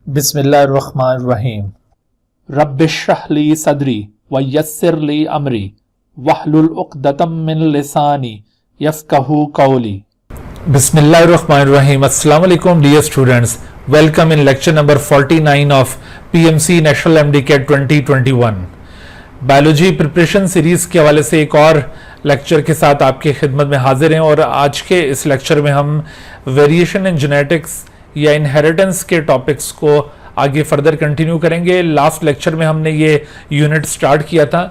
बिस्मिल्लाहिर्रहमानिर्रहीम। रब्बिश्रह ली सदरी व यस्सिर ली अमरी वहलुल उक़दतम मिन लिसानी यफ़क़हू क़ौली। बिस्मिल्लाहिर्रहमानिर्रहीम। अस्सलाम वालेकुम dear students, welcome in lecture number 49 of PMC national MDCAT 2021। Biology preparation series के हवाले से एक और लेक्चर के साथ आपकी खिदमत में हाजिर हैं और आज के इस लेक्चर में हम वेरिएशन इन जेनेटिक्स या इनहेरिटेंस के टॉपिक्स को आगे फर्दर कंटिन्यू करेंगे। लास्ट लेक्चर में हमने ये यूनिट स्टार्ट किया था,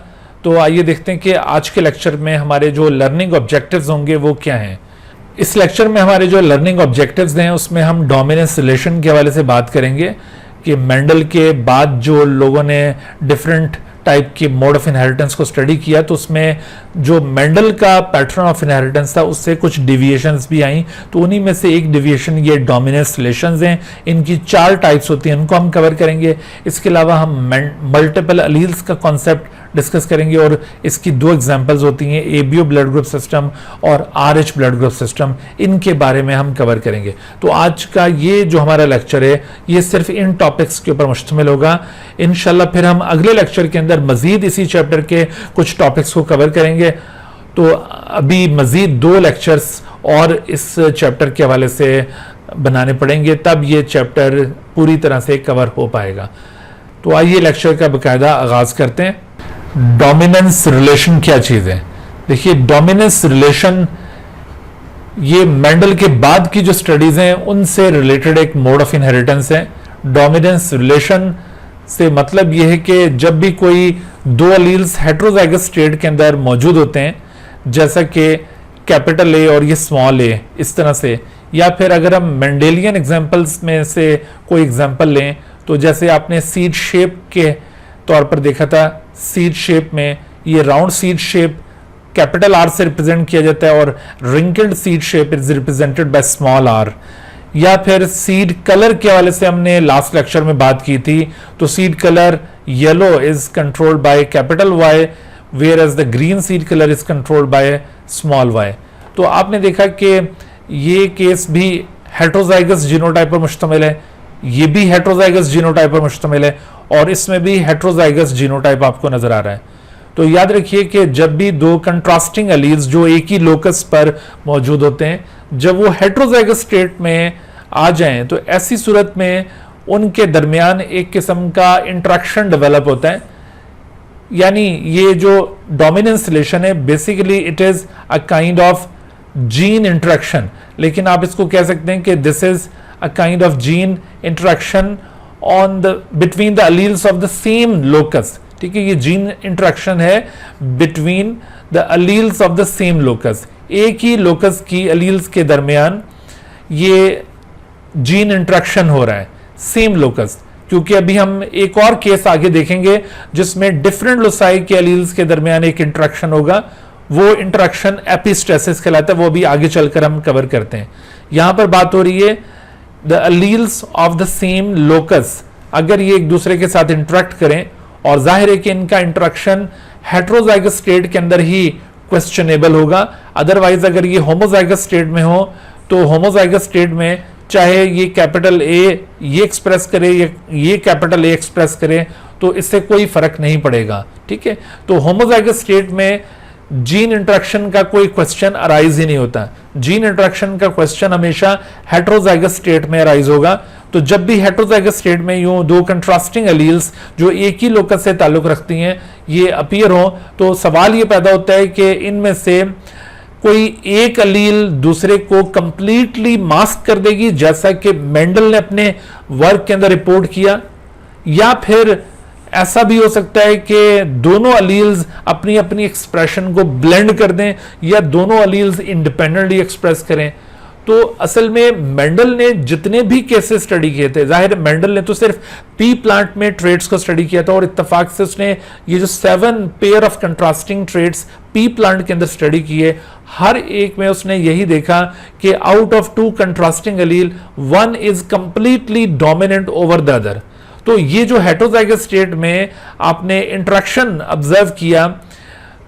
तो आइए देखते हैं कि आज के लेक्चर में हमारे जो लर्निंग ऑब्जेक्टिव्स होंगे वो क्या हैं। इस लेक्चर में हमारे जो लर्निंग ऑब्जेक्टिव्स हैं उसमें हम डोमिनेंस रिलेशन के हवाले से बात करेंगे कि मेंडल के बाद जो लोगों ने डिफरेंट टाइप की मोड ऑफ इनहेरिटेंस को स्टडी किया तो उसमें जो मेंडल का पैटर्न ऑफ इनहेरिटेंस था उससे कुछ डिविएशंस भी आई, तो उन्हीं में से एक डिविएशन ये डोमिनेंस रिलेशंस हैं। इनकी 4 टाइप्स होती हैं, उनको हम कवर करेंगे। इसके अलावा हम मल्टीपल अलील्स का कॉन्सेप्ट डिस्कस करेंगे और इसकी 2 एग्जांपल्स होती हैं, एबीओ ब्लड ग्रुप सिस्टम और आरएच ब्लड ग्रुप सिस्टम, इनके बारे में हम कवर करेंगे। तो आज का ये जो हमारा लेक्चर है ये सिर्फ इन टॉपिक्स के ऊपर मुश्तमिल होगा। इंशाल्लाह फिर हम अगले लेक्चर के अंदर मजीद इसी चैप्टर के कुछ टॉपिक्स को कवर करेंगे। तो अभी मजीद 2 लेक्चर्स और इस चैप्टर के हवाले से बनाने पड़ेंगे, तब ये चैप्टर पूरी तरह से कवर हो पाएगा। तो आइए लेक्चर का बाकायदा आगाज करते हैं। डोमिनेंस रिलेशन क्या चीज है? देखिए, डोमिनेंस रिलेशन ये मेंडल के बाद की जो स्टडीज हैं उनसे रिलेटेड एक मोड ऑफ इनहेरिटेंस है। डोमिनेंस रिलेशन से मतलब यह है कि जब भी कोई 2 अलील्स हेट्रोजाइगस स्टेट के अंदर मौजूद होते हैं, जैसा कि कैपिटल ए और ये स्मॉल ए, इस तरह से, या फिर अगर हम मेंडेलियन एग्जांपल्स में से कोई एग्जांपल लें तो जैसे आपने सीड शेप के तौर पर देखा था, सीड शेप में ये round seed shape capital R से रिप्रेजेंट किया जाता है और wrinkled seed shape is represented by small R. या फिर सीड कलर के हवाले से हमने लास्ट लेक्चर में बात की थी, तो seed colour yellow is controlled by capital Y whereas the green seed colour is controlled by small Y. तो आपने देखा कि ये केस भी हेट्रोजाइगस जीनोटाइप पर मुश्तमिल है, ये भी हेट्रोजाइगस जीनोटाइप पर मुश्तमिल है और इसमें भी हेट्रोजाइगस जीनोटाइप आपको नजर आ रहा है। तो याद रखिए कि जब भी 2 कंट्रास्टिंग एलील्स जो एक ही लोकस पर मौजूद होते हैं, जब वो हेट्रोजाइगस स्टेट में आ जाएं तो ऐसी सूरत में उनके दरमियान एक किस्म का इंटरेक्शन डेवलप होता है। यानी ये जो डोमिनेंस रिलेशन है basically it is a kind of gene interaction, लेकिन आप इसको कह सकते हैं कि this is a kind of gene interaction on the between the alleles of the same locus। ठीक है, ये जीन इंटरेक्शन है between the alleles of the same locus। एक ही लोकस की एलील्स के दरमियान ये जीन इंटरेक्शन हो रहा है, सेम लोकस। क्योंकि अभी हम एक और केस आगे देखेंगे जिसमें डिफरेंट लोसाई के एलील्स के दरमियान एक इंटरेक्शन होगा, वो इंटरेक्शन एपिस्टेसिस कहलाता है, वो भी आगे चलकर हम कवर करते हैं। यहां पर बात हो रही है the alleles of the same locus, अगर ये एक दूसरे के साथ इंटरेक्ट करें, और जाहिर है कि इनका इंटरेक्शन हेट्रोजाइगस स्टेट के अंदर ही क्वेश्चनेबल होगा। अदरवाइज अगर ये होमोजाइगस स्टेट में हो तो होमोजाइगस स्टेट में चाहे ये कैपिटल ए ये एक्सप्रेस करे या ये कैपिटल ए एक्सप्रेस करे तो इससे कोई फर्क नहीं पड़ेगा। ठीक है, तो होमोजाइगस स्टेट में जीन इंटरेक्शन का कोई क्वेश्चन अराइज ही नहीं होता। जीन इंटरेक्शन का क्वेश्चन हमेशा हेट्रोजाइगस स्टेट में अराइज होगा। तो जब भी हेट्रोजाइगस स्टेट में यूं 2 कंट्रास्टिंग एलील्स जो एक ही लोकस से ताल्लुक रखती हैं ये अपीयर हो, तो सवाल ये पैदा होता है कि इनमें से कोई एक अलील दूसरे को कंप्लीटली मास्क कर देगी, जैसा कि मेंडल ने अपने वर्क के अंदर रिपोर्ट किया, या फिर ऐसा भी हो सकता है कि दोनों अलील्स अपनी अपनी एक्सप्रेशन को ब्लेंड कर दें या दोनों अलील्स इंडिपेंडेंटली एक्सप्रेस करें। तो असल में मेंडल ने जितने भी केसेस स्टडी किए थे, जाहिर है मेंडल ने तो सिर्फ पी प्लांट में ट्रेट्स को स्टडी किया था और इत्तेफाक से उसने ये जो 7 pair of contrasting traits P plant के अंदर स्टडी किए, हर एक में उसने यही देखा कि out of 2 contrasting allele 1 is completely dominant over the other. तो ये जो हेट्रोजाइगस स्टेट में आपने इंटरेक्शन ऑब्जर्व किया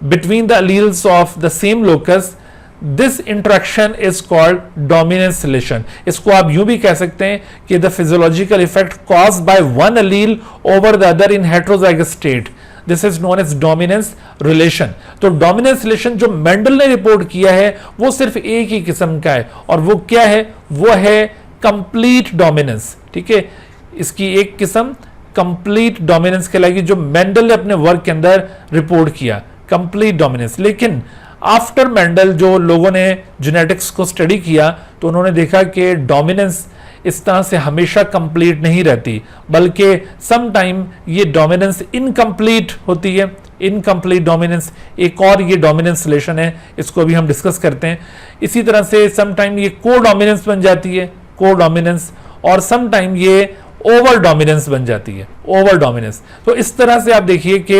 between the alleles of the same locus, this interaction is called dominance relation. इसको आप यूं भी कह सकते हैं कि the physiological effect caused by one allele over the other in heterozygous state, this is known as dominance relation. तो dominance relation जो मेंडल ने रिपोर्ट किया है वो सिर्फ एक ही किस्म का है, और वो क्या है, वो है कंप्लीट डोमिनेंस। ठीक है, इसकी एक किस्म कंप्लीट डोमिनेंस कहलाएगी जो मेंडल ने अपने वर्क के अंदर रिपोर्ट किया, कंप्लीट डोमिनेंस। लेकिन आफ्टर मेंडल जो लोगों ने जेनेटिक्स को स्टडी किया तो उन्होंने देखा कि डोमिनेंस इस तरह से हमेशा कंप्लीट नहीं रहती, बल्कि सम टाइम ये डोमिनेंस इनकम्प्लीट होती है। इनकम्प्लीट डोमिनेंस एक और ये डोमिनेंस रिलेशन है, इसको भी हम डिस्कस करते हैं। इसी तरह से सम टाइम ये को डोमिनेंस बन जाती है, को डोमिनेंस, और सम टाइम ये ओवर डोमिनेंस बन जाती है, ओवर डोमिनेंस। तो इस तरह से आप देखिए कि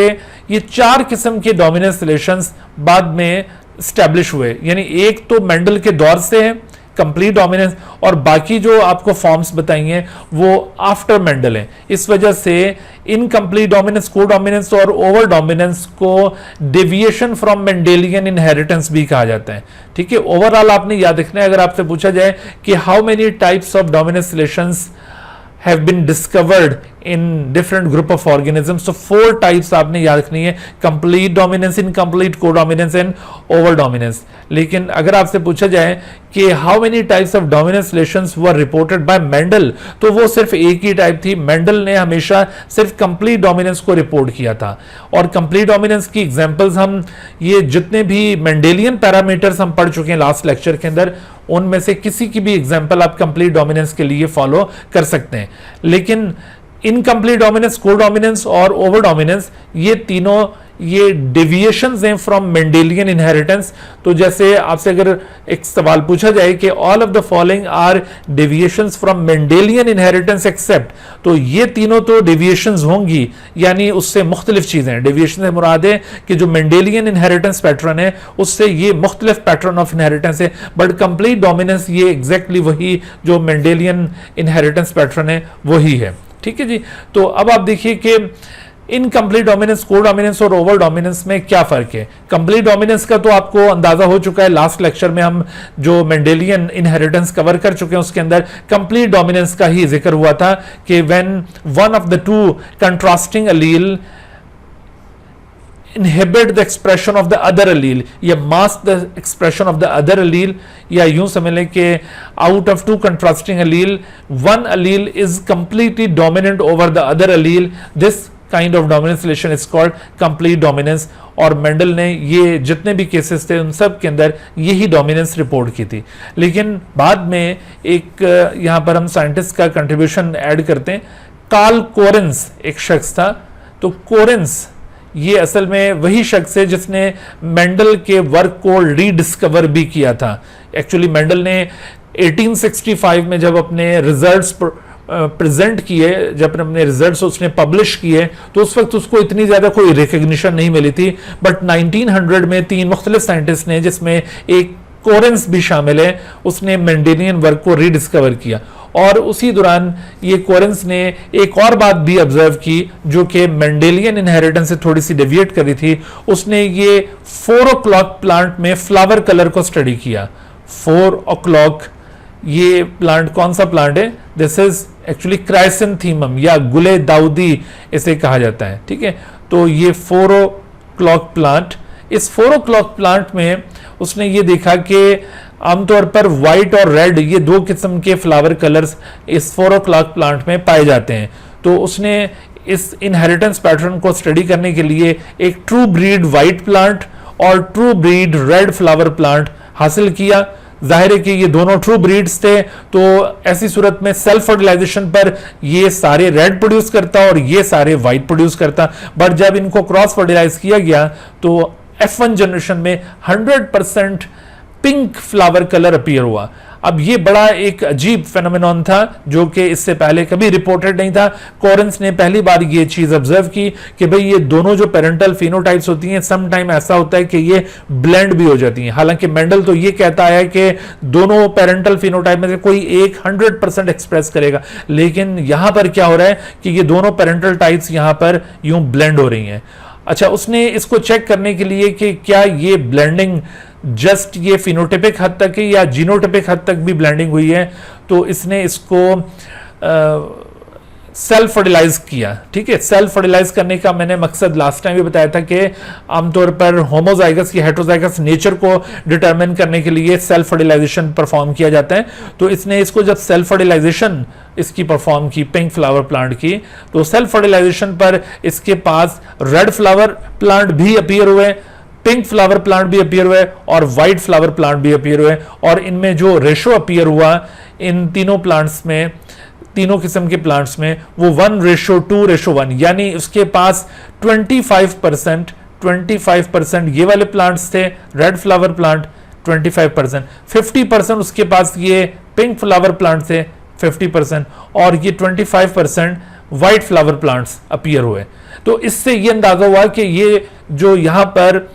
ये चार किस्म के डोमिनेंस रिलेशंस बाद में स्टैब्लिश हुए, यानी एक तो मेंडल के दौर से है कंप्लीट डोमिनेंस, और बाकी जो आपको फॉर्म्स बताई हैं वो आफ्टर मेंडल हैं। इस वजह से इनकम्प्लीट डोमिनेंस, को डोमिनेंस और ओवर डोमिनेंस को डेविएशन फ्रॉम मेंडेलियन इनहेरिटेंस भी कहा जाता है। ठीक है, ओवरऑल आपने याद रखना है, अगर आपसे पूछा जाए कि how many types of dominance relations have been discovered in different group of organisms, so 4 types आपने याद रखनी है, complete dominance, incomplete, co-dominance and over dominance। लेकिन अगर आपसे पूछा जाए कि how many types of dominance relations were reported by Mendel, तो वो सिर्फ एक ही टाइप थी। मेंडल ने हमेशा सिर्फ complete dominance को रिपोर्ट किया था, और complete dominance की एग्जांपल्स हम ये जितने भी मेंडेलियन पैरामीटर्स हम पढ़ चुके हैं लास्ट लेक्चर के अंदर, उनमें से किसी की भी एग्जांपल आप कंप्लीट डोमिनेंस के लिए फॉलो कर सकते हैं। लेकिन इनकम्प्लीट डोमिनेंस, को डोमिनेंस और ओवर डोमिनेंस ये तीनों ये डेविएशंस हैं फ्रॉम मेंडेलियन इनहेरिटेंस। तो जैसे आपसे अगर एक सवाल पूछा जाए कि all of the following are deviations from Mendelian inheritance except, तो ये तीनों तो डेविएशंस होंगी, यानी उससे मुख्तलिफ चीजें। डेविएशन से मुराद है कि जो मेंडेलियन इनहेरिटेंस पैटर्न है उससे ये मुख्तलिफ पैटर्न ऑफ इनहेरिटेंस है, बट कंप्लीट डोमिनेंस ये एग्जैक्टली वही जो मेंडेलियन इनहेरिटेंस पैटर्न है वही है। ठीक है जी, तो अब आप देखिए कि इनकम्प्लीट डोमिनेंस, को डोमिनेंस और ओवर डोमिनेंस में क्या फर्क है। कंप्लीट डोमिनेंस का तो आपको अंदाजा हो चुका है, लास्ट लेक्चर में हम जो मेंडेलियन इनहेरिटेंस कवर कर चुके हैं उसके अंदर कंप्लीट डोमिनेंस का ही जिक्र हुआ था कि when one of the two contrasting allele inhibit the expression of the other allele या mask the expression of the other allele, या यूं समझ लें कि out of two contrasting allele one allele is completely dominant over the other allele, this kind of dominance relation is called complete dominance। और Mendel ने ये जितने भी केसेस थे उन सब के अंदर यही डोमिनेंस रिपोर्ट की थी। लेकिन बाद में एक यहाँ पर हम साइंटिस्ट का कंट्रीब्यूशन ऐड करते हैं। कार्ल कोरेंस एक शख्स था, तो कोरेंस ये असल में वही शख्स है जिसने मेंडल के वर्क को रीडिस्कवर भी किया था। एक्चुअली मेंडल ने 1865 में जब अपने रिजल्ट्स प्रेजेंट किए, जब अपने रिजल्ट्स उसने पब्लिश किए, तो उस वक्त उसको इतनी ज्यादा कोई रिकग्निशन नहीं मिली थी। बट 1900 में 3 मुख्तलिफ साइंटिस्ट ने, जिसमें एक कोरेंस भी शामिल है, उसने मेंडेलियन वर्क को रीडिस्कवर किया। और उसी दौरान ये कोरेंस ने एक और बात भी ऑब्जर्व की जो कि मेंडेलियन इनहेरिटेंस से थोड़ी सी डेविएट करी थी। उसने ये 4 o'clock प्लांट में फ्लावर कलर को स्टडी किया। 4 o'clock ये प्लांट कौन सा प्लांट है? दिस इज एक्चुअली क्राइसेंथीमम या गुले दाऊदी इसे कहा जाता है। ठीक है, तो ये 4 o'clock प्लांट, इस 4 o'clock प्लांट में उसने ये देखा कि आमतौर पर व्हाइट और रेड ये 2 किस्म के फ्लावर कलर्स इस 4 o'clock प्लांट में पाए जाते हैं। तो उसने इस इनहेरिटेंस पैटर्न को स्टडी करने के लिए एक ट्रू ब्रीड व्हाइट प्लांट और true breed red flower plant हासिल किया। जाहिर है कि ये दोनों ट्रू ब्रीड्स थे, तो ऐसी सूरत में सेल्फ फर्टिलाइजेशन पर ये सारे रेड प्रोड्यूस करता और ये सारे व्हाइट प्रोड्यूस करता। बट जब इनको क्रॉस फर्टिलाइज किया गया तो F1 जनरेशन में 100% पिंक फ्लावर कलर अपीयर हुआ। अब ये बड़ा एक अजीब फेनोमेनॉन था जो कि इससे पहले कभी रिपोर्टेड नहीं था। कोरेंस ने पहली बार ये चीज ऑब्जर्व की कि भाई ये दोनों जो पेरेंटल फिनोटाइप्स होती हैं सम टाइम ऐसा होता है कि ये ब्लेंड भी हो जाती हैं। हालांकि मेंडल तो ये कहता है कि दोनों पेरेंटल फिनोटाइप में से कोई एक 100% एक्सप्रेस करेगा, लेकिन यहां पर क्या हो रहा है कि ये दोनों पेरेंटल टाइप्स यहां पर यूं ब्लेंड हो रही हैं। अच्छा, उसने इसको चेक करने के लिए कि क्या ये ब्लेंडिंग जस्ट ये फिनोटिपिक हद तक है या जीनोटिपिक हद तक भी ब्लेंडिंग हुई है, तो इसने इसको सेल्फ फर्टिलाइज किया। ठीक है, सेल्फ फर्टिलाइज करने का मैंने मकसद लास्ट टाइम भी बताया था कि आमतौर पर होमोजाइगस या हेटेरोजाइगस नेचर को डिटरमिन करने के लिए सेल्फ फर्टिलाइजेशन परफॉर्म किया जाता है। तो इसने इसको जब सेल्फ फर्टिलाइजेशन इसकी परफॉर्म की पिंक फ्लावर प्लांट की, तो सेल्फ फर्टिलाइजेशन पर इसके पास रेड फ्लावर प्लांट भी अपीयर हुए, पिंक फ्लावर प्लांट भी अपीयर हुए और व्हाइट फ्लावर प्लांट भी अपीयर हुए। और इनमें जो रेशो अपीयर हुआ इन तीनों प्लांट्स में, तीनों किस्म के प्लांट्स में, वो 1:2:1, यानी उसके पास 25% ये वाले प्लांट्स थे रेड फ्लावर प्लांट, 25%, 50% उसके पास ये पिंक फ्लावर प्लांट थे 50%, और ये 25% व्हाइट फ्लावर प्लांट्स अपीयर हुए। तो इससे ये अंदाजा हुआ कि ये जो यहां पर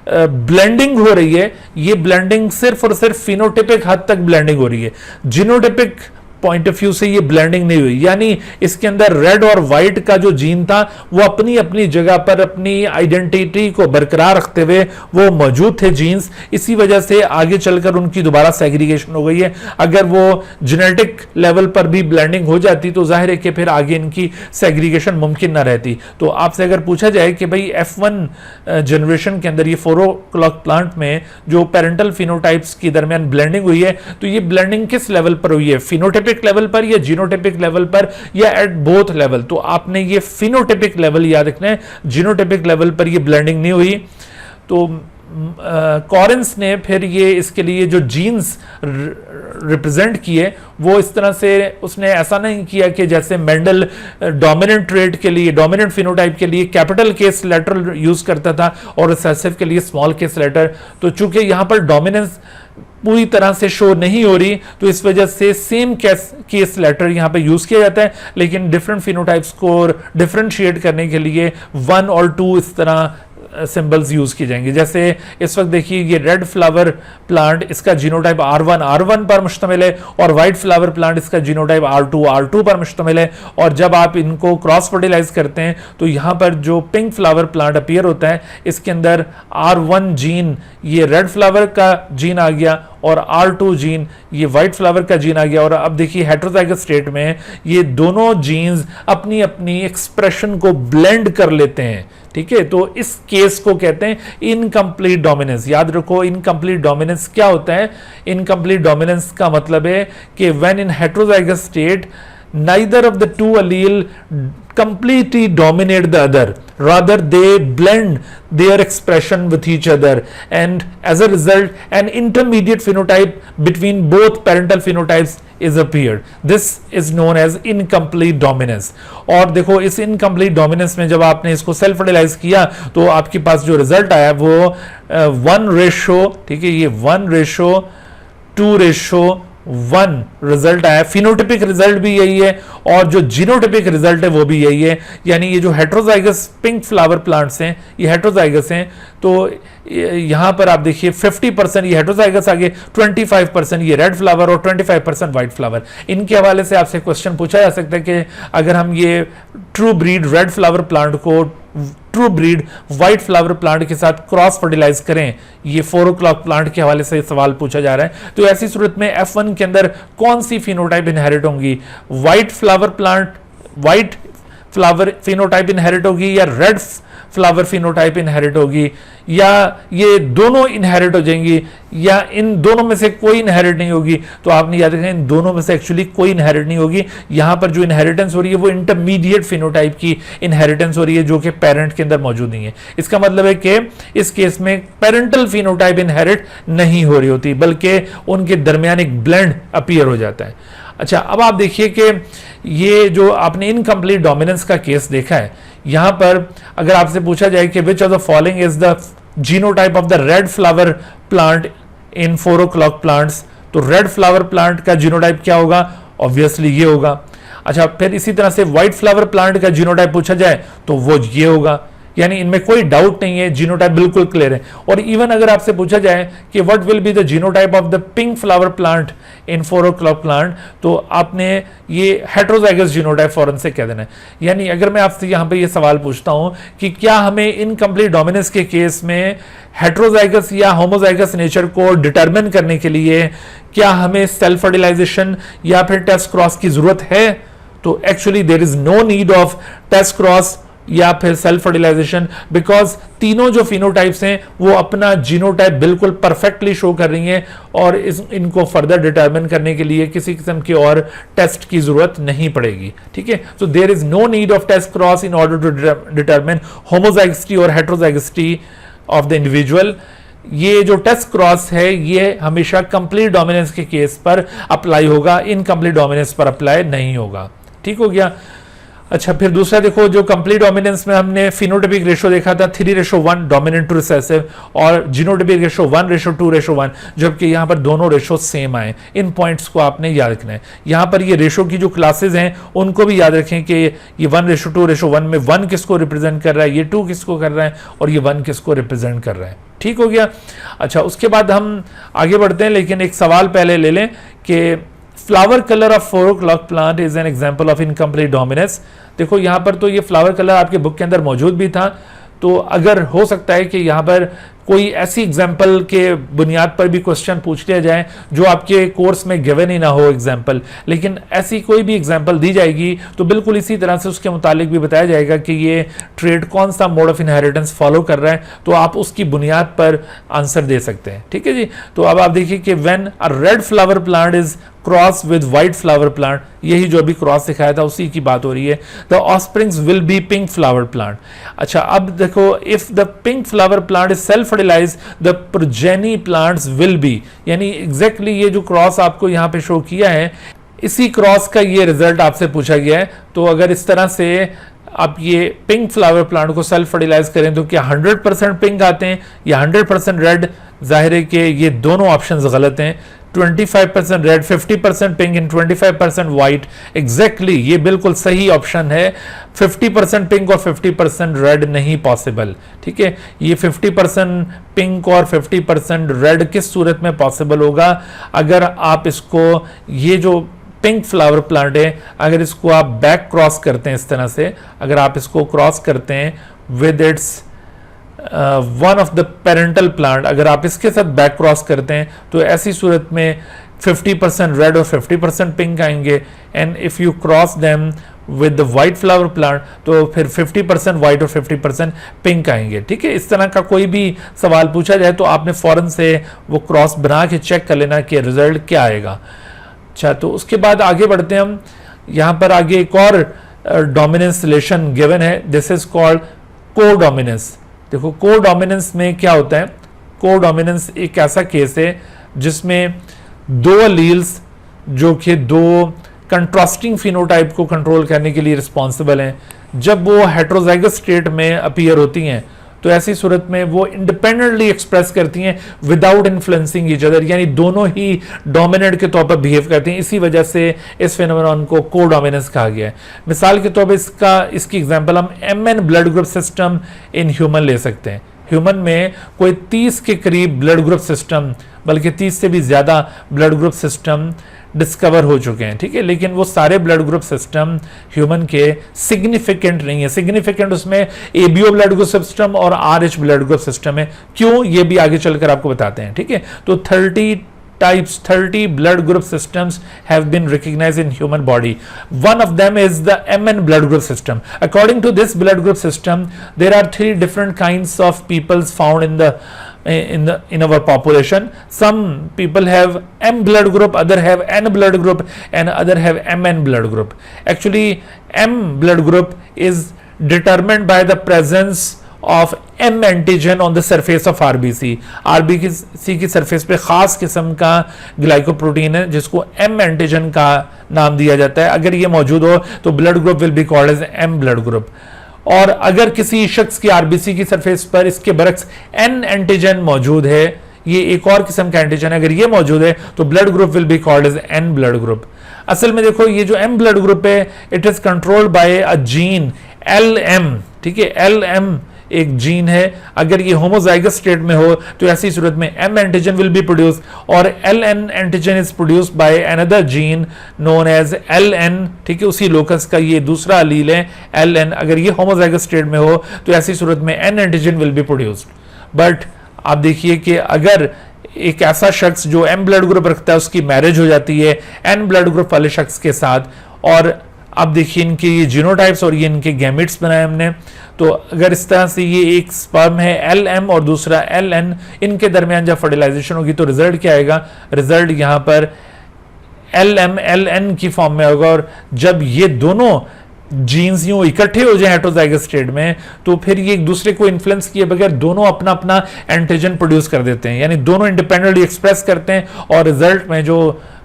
ब्लेंडिंग हो रही है, ये ब्लेंडिंग सिर्फ और सिर्फ फिनोटिपिक हद तक ब्लेंडिंग हो रही है, जीनोटिपिक पॉइंट ऑफ व्यू से ये ब्लेंडिंग नहीं हुई। यानी इसके अंदर रेड और व्हाइट का जो जीन था वो अपनी अपनी जगह पर अपनी आइडेंटिटी को बरकरार रखते हुए वो मौजूद थे जीन्स, इसी वजह से आगे चलकर उनकी दोबारा सेग्रीगेशन हो गई है। अगर वो जेनेटिक लेवल पर भी ब्लेंडिंग हो जाती तो जाहिर है कि फिर आगे इनकी सेग्रीगेशन मुमकिन ना रहती। तो आपसे अगर पूछा जाए कि भाई F1 जनरेशन के अंदर ये 4 o'clock प्लांट में जो पेरेंटल फिनोटाइप्स के दरमियान ब्लेंडिंग हुई है, तो ये ब्लेंडिंग किस लेवल पर हुई है, फिनोटाइपिक लेवल पर या जीनोटिपिक लेवल पर या एट बोथ लेवल? तो आपने ये फिनोटिपिक लेवल याद रखना है, जीनोटिपिक लेवल पर ये ब्लेंडिंग नहीं हुई। तो कॉरेंस ने फिर ये इसके लिए जो जीन्स रिप्रेजेंट किए वो इस तरह से उसने ऐसा नहीं किया कि जैसे मेंडल डोमिनेंट ट्रेट के लिए, डोमिनेंट फिनोटाइप के लिए कैपिटल केस लेटर यूज करता था और रिसेसिव के लिए स्मॉल केस लेटर। तो चूंकि यहां पर डोमिनेंस पूरी तरह से शो नहीं हो रही, तो इस वजह से सेम केस लेटर यहां पे यूज किया जाता है, लेकिन डिफरेंट फिनोटाइप्स को डिफरेंशिएट करने के लिए 1 और 2 इस तरह सिंबल्स यूज किए जाएंगे। जैसे इस वक्त देखिए ये रेड फ्लावर प्लांट, इसका जीनोटाइप R1 पर मुश्तमिल है, और व्हाइट फ्लावर प्लांट इसका जीनोटाइप R2 पर मुश्तमिल है। और जब आप इनको क्रॉस फर्टिलाइज करते हैं तो यहां पर जो पिंक फ्लावर प्लांट अपीयर होता है, इसके अंदर R1 जीन ये रेड फ्लावर का जीन आ गया और R2 जीन ये व्हाइट फ्लावर का जीन आ गया। और अब देखिए हेटेरोजाइगस स्टेट में ये दोनों जीन्स अपनी अपनी एक्सप्रेशन को ब्लेंड कर लेते हैं। ठीक है, तो इस केस को कहते हैं इनकम्प्लीट डोमिनेंस। याद रखो इनकम्प्लीट डोमिनेंस क्या होता है। इनकम्प्लीट डोमिनेंस का मतलब है कि when in heterozygous state neither of the two allele completely dominate the other, rather they blend their expression with each other, and as a result an intermediate phenotype between both parental phenotypes is appeared. This is known as incomplete dominance. और देखो इस incomplete dominance में जब आपने इसको self fertilise किया तो आपके पास जो रिजल्ट आया वो 1:, ठीक है, ये 1:2:1 रिजल्ट आया। फिनोटिपिक रिजल्ट भी यही है और जो जीनोटिपिक रिजल्ट है वो भी यही है। यानी ये जो हेटेरोजाइगस पिंक फ्लावर प्लांट्स हैं ये हेटेरोजाइगस हैं, तो यहां पर आप देखिए 50% ये हेटेरोजाइगस आगे, 25% ये रेड फ्लावर और 25% व्हाइट फ्लावर। इनके हवाले से आपसे क्वेश्चन पूछा जा सकता है कि अगर हम ये true breed red flower plant को true breed white flower plant के साथ क्रॉस फर्टिलाइज करें, ये 4 o'clock प्लांट के हवाले से सवाल पूछा जा रहा है, तो ऐसी सूरत में F1 के अंदर कौन सी फिनोटाइप इनहेरिट होंगी? White flower plant, white flower phenotype inherit होगी या रेड फ्लावर फिनोटाइप इनहेरिट होगी, या ये दोनों इनहेरिट हो जाएंगी, या इन दोनों में से कोई इनहेरिट नहीं होगी? तो आपने याद रखना इन दोनों में से एक्चुअली कोई इनहेरिट नहीं होगी। यहां पर जो इनहेरिटेंस हो रही है वो इंटरमीडिएट फिनोटाइप की इनहेरिटेंस हो रही है जो कि पेरेंट के अंदर मौजूद नहीं है। इसका मतलब है कि इस केस में पेरेंटल फिनोटाइप इनहेरिट नहीं हो रही होती, बल्कि उनके दरमियान एक ब्लेंड अपीयर हो जाता है। अच्छा, अब आप देखिए कि ये जो आपने इनकम्प्लीट डोमिनेंस का केस देखा है, यहां पर अगर आपसे पूछा जाए कि which of the following is the genotype of the red flower plant in 4 o'clock plants, तो रेड फ्लावर प्लांट का जीनोटाइप क्या होगा? ऑब्वियसली ये होगा। अच्छा, फिर इसी तरह से व्हाइट फ्लावर प्लांट का जीनोटाइप पूछा जाए तो वो ये होगा। यानी इनमें कोई डाउट नहीं है, जीनोटाइप बिल्कुल क्लियर है। और इवन अगर आपसे पूछा जाए कि what will be the genotype of the pink flower plant in 4 o'clock plant, तो आपने ये हेट्रोजाइगस जीनोटाइप फौरन से कह देना है। यानी अगर मैं आपसे यहां पे ये सवाल पूछता हूं कि क्या हमें इनकम्प्लीट डोमिनेंस के केस में हेट्रोजाइगस या होमोजाइगस नेचर को डिटरमिन करने के लिए क्या हमें सेल्फ फर्टिलाइजेशन या फिर टेस्ट क्रॉस की जरूरत है? तो actually there is no need of test cross या फिर सेल्फ फर्टिलाइजेशन, बिकॉज तीनों जो फिनोटाइप्स हैं वो अपना जीनोटाइप बिल्कुल परफेक्टली शो कर रही हैं और इनको फर्दर डिटरमिन करने के लिए किसी किस्म की और टेस्ट की जरूरत नहीं पड़ेगी। ठीक है, so there is no need of test cross in order to determine homozygosity और हेट्रोजाइगसिटी ऑफ द इंडिविजुअल। ये जो टेस्ट क्रॉस है ये हमेशा कंप्लीट डोमिनेंस के केस पर अप्लाई होगा, इनकम्प्लीट डोमिनेंस पर अप्लाई नहीं होगा। ठीक हो गया। अच्छा, फिर दूसरा देखो, जो कंप्लीट डोमिनेंस में हमने फिनोटाइपिक रेशो देखा था 3:1 डोमिनेंट टू रिसेसिव, और जीनोटाइपिक रेशो 1:2:1, जबकि यहां पर दोनों रेशो सेम आए। इन पॉइंट्स को आपने याद रखना है। यहां पर ये रेशो की जो क्लासेस हैं उनको भी याद रखें कि ये 1:2:1 में 1 किसको रिप्रेजेंट कर रहा है, ये 2 किसको कर रहा है और ये 1 किसको रिप्रेजेंट कर रहा है। ठीक हो गया। अच्छा, उसके बाद हम आगे बढ़ते हैं, लेकिन एक सवाल पहले ले लें कि flower colour of 4 o'clock plant is an example of incomplete dominance. देखो यहां पर तो ये फ्लावर कलर आपके बुक के अंदर मौजूद भी था, तो अगर हो सकता है कि यहां पर कोई ऐसी एग्जाम्पल के बुनियाद पर भी क्वेश्चन पूछ लिया जाए जो आपके कोर्स में गिवन ही ना हो एग्जाम्पल, लेकिन ऐसी कोई भी एग्जाम्पल दी जाएगी तो बिल्कुल इसी तरह से उसके मुतालिक भी बताया जाएगा कि ये ट्रेड कौन सा मोड ऑफ इनहेरिटेंस फॉलो कर रहा है, तो आप उसकी बुनियाद पर आंसर दे सकते हैं। ठीक है जी। तो अब आप देखिए कि when a red flower plant is cross with white flower plant, यही जो अभी क्रॉस दिखाया था उसी की बात हो रही है, the offsprings will be pink flower plant. अच्छा, अब देखो, if the pink flower plant is self fertilize the progeny plants will be, यानी एग्जैक्टली ये जो क्रॉस आपको यहां पे शो किया है, इसी क्रॉस का ये रिजल्ट आपसे पूछा गया है। तो अगर इस तरह से आप ये पिंक फ्लावर प्लांट को सेल्फ फर्टिलाइज करें तो क्या 100% पिंक आते हैं या 100% रेड? जाहिर है कि ये दोनों ऑप्शंस गलत हैं। 25% red, 50% pink and 25% white, exactly ये बिल्कुल सही ऑप्शन है। 50% पिंक और 50% रेड नहीं पॉसिबल। ठीक है, ये 50% पिंक और 50% रेड किस सूरत में पॉसिबल होगा? अगर आप इसको, ये जो पिंक फ्लावर प्लांट है, अगर इसको आप बैक क्रॉस करते हैं इस तरह से, अगर आप इसको क्रॉस करते हैं with its one of the parental plant, अगर आप इसके साथ बैक क्रॉस करते हैं तो ऐसी सूरत में 50% रेड और 50% पिंक आएंगे। And if you cross them with the white flower plant तो फिर 50% वाइट और 50% पिंक आएंगे। ठीक है, इस तरह का कोई भी सवाल पूछा जाए तो आपने फौरन से वो क्रॉस बना के चेक कर लेना कि रिजल्ट क्या आएगा। अच्छा, तो उसके बाद आगे बढ़ते हैं हम। यहां पर आगे एक और डोमिनेंस रिलेशन गिवन है, दिस इज कॉल्ड को डोमिनेंस। देखो, को डोमिनेंस में क्या होता है? को डोमिनेंस एक ऐसा केस है जिसमें दो अलील्स जो कि दो कंट्रास्टिंग फिनोटाइप को कंट्रोल करने के लिए रिस्पॉन्सिबल हैं, जब वो हेट्रोजाइगस स्टेट में अपीयर होती हैं तो ऐसी सूरत में वो इंडिपेंडेंटली एक्सप्रेस करती हैं विदाउट इन्फ्लुएंसिंग ईच अदर, यानी दोनों ही डोमिनेंट के तौर पर बिहेव करती हैं। इसी वजह से इस फेनोमेनन को को डोमिनेंस कहा गया है। मिसाल के तौर पर इसकी एग्जांपल हम MN blood group system in human ले सकते हैं। ह्यूमन में कोई 30 के करीब ब्लड ग्रुप सिस्टम, बल्कि 30 से भी ज्यादा ब्लड ग्रुप सिस्टम डिस्कवर हो चुके हैं। ठीक है, लेकिन वो सारे ब्लड ग्रुप सिस्टम ह्यूमन के सिग्निफिकेंट नहीं है। सिग्निफिकेंट उसमें ABO ब्लड ग्रुप सिस्टम और RH ब्लड ग्रुप सिस्टम है। क्यों, ये भी आगे चलकर आपको बताते हैं। ठीक है, तो 30 blood group systems have been recognized in human body. One of them is the MN blood group system. According to this blood group system, there are 3 different kinds of peoples found in our population. Some people have M blood group, other have N blood group, and other have MN blood group. Actually, M blood group is determined by the presence of M antigen on the surface of RBC की surface पे खास किस्म का glycoprotein है जिसको M antigen का नाम दिया जाता है। अगर ये मौजूद हो तो blood group will be called as M blood group. और अगर किसी शख्स की आरबीसी की सरफेस पर इसके बरक्स N एंटीजन मौजूद है, ये एक और किस्म का एंटीजन है, अगर ये मौजूद है तो blood group will be called as N blood group. असल में देखो, ये जो M ब्लड ग्रुप है, it is controlled by a gene LM। ठीक है, LM एक जीन है, अगर ये होमोजाइगस स्टेट में हो तो ऐसी सूरत में M antigen will be produce और LN antigen is produced by another gene known as LN, ठीक है, उसी लोकस का ये दूसरा अलील है LN। अगर ये होमोजाइगस स्टेट में हो तो ऐसी सूरत में N antigen will be produced. But आप देखिए कि अगर एक ऐसा शख्स जो M ब्लड ग्रुप रखता है उसकी मैरिज हो जाती है N ब्लड ग्रुप वाले शख्स के साथ, और अब देखिए इनके ये जीनोटाइप्स और ये इनके गैमेट्स बनाए हमने, तो अगर इस तरह से ये एक स्पर्म है LM और दूसरा LN, इनके दरमियान जब फर्टिलाइजेशन होगी तो रिजल्ट क्या आएगा, रिजल्ट यहाँ पर LM LN की फॉर्म में होगा। और जब ये दोनों जीन्स यूं इकट्ठे हो जाए हेटेरोजाइगस स्टेट में तो फिर ये एक दूसरे को इन्फ्लुएंस किए बगैर दोनों अपना अपना एंटीजन प्रोड्यूस कर देते हैं, यानी दोनों इंडिपेंडेंटली एक्सप्रेस करते हैं और रिजल्ट में जो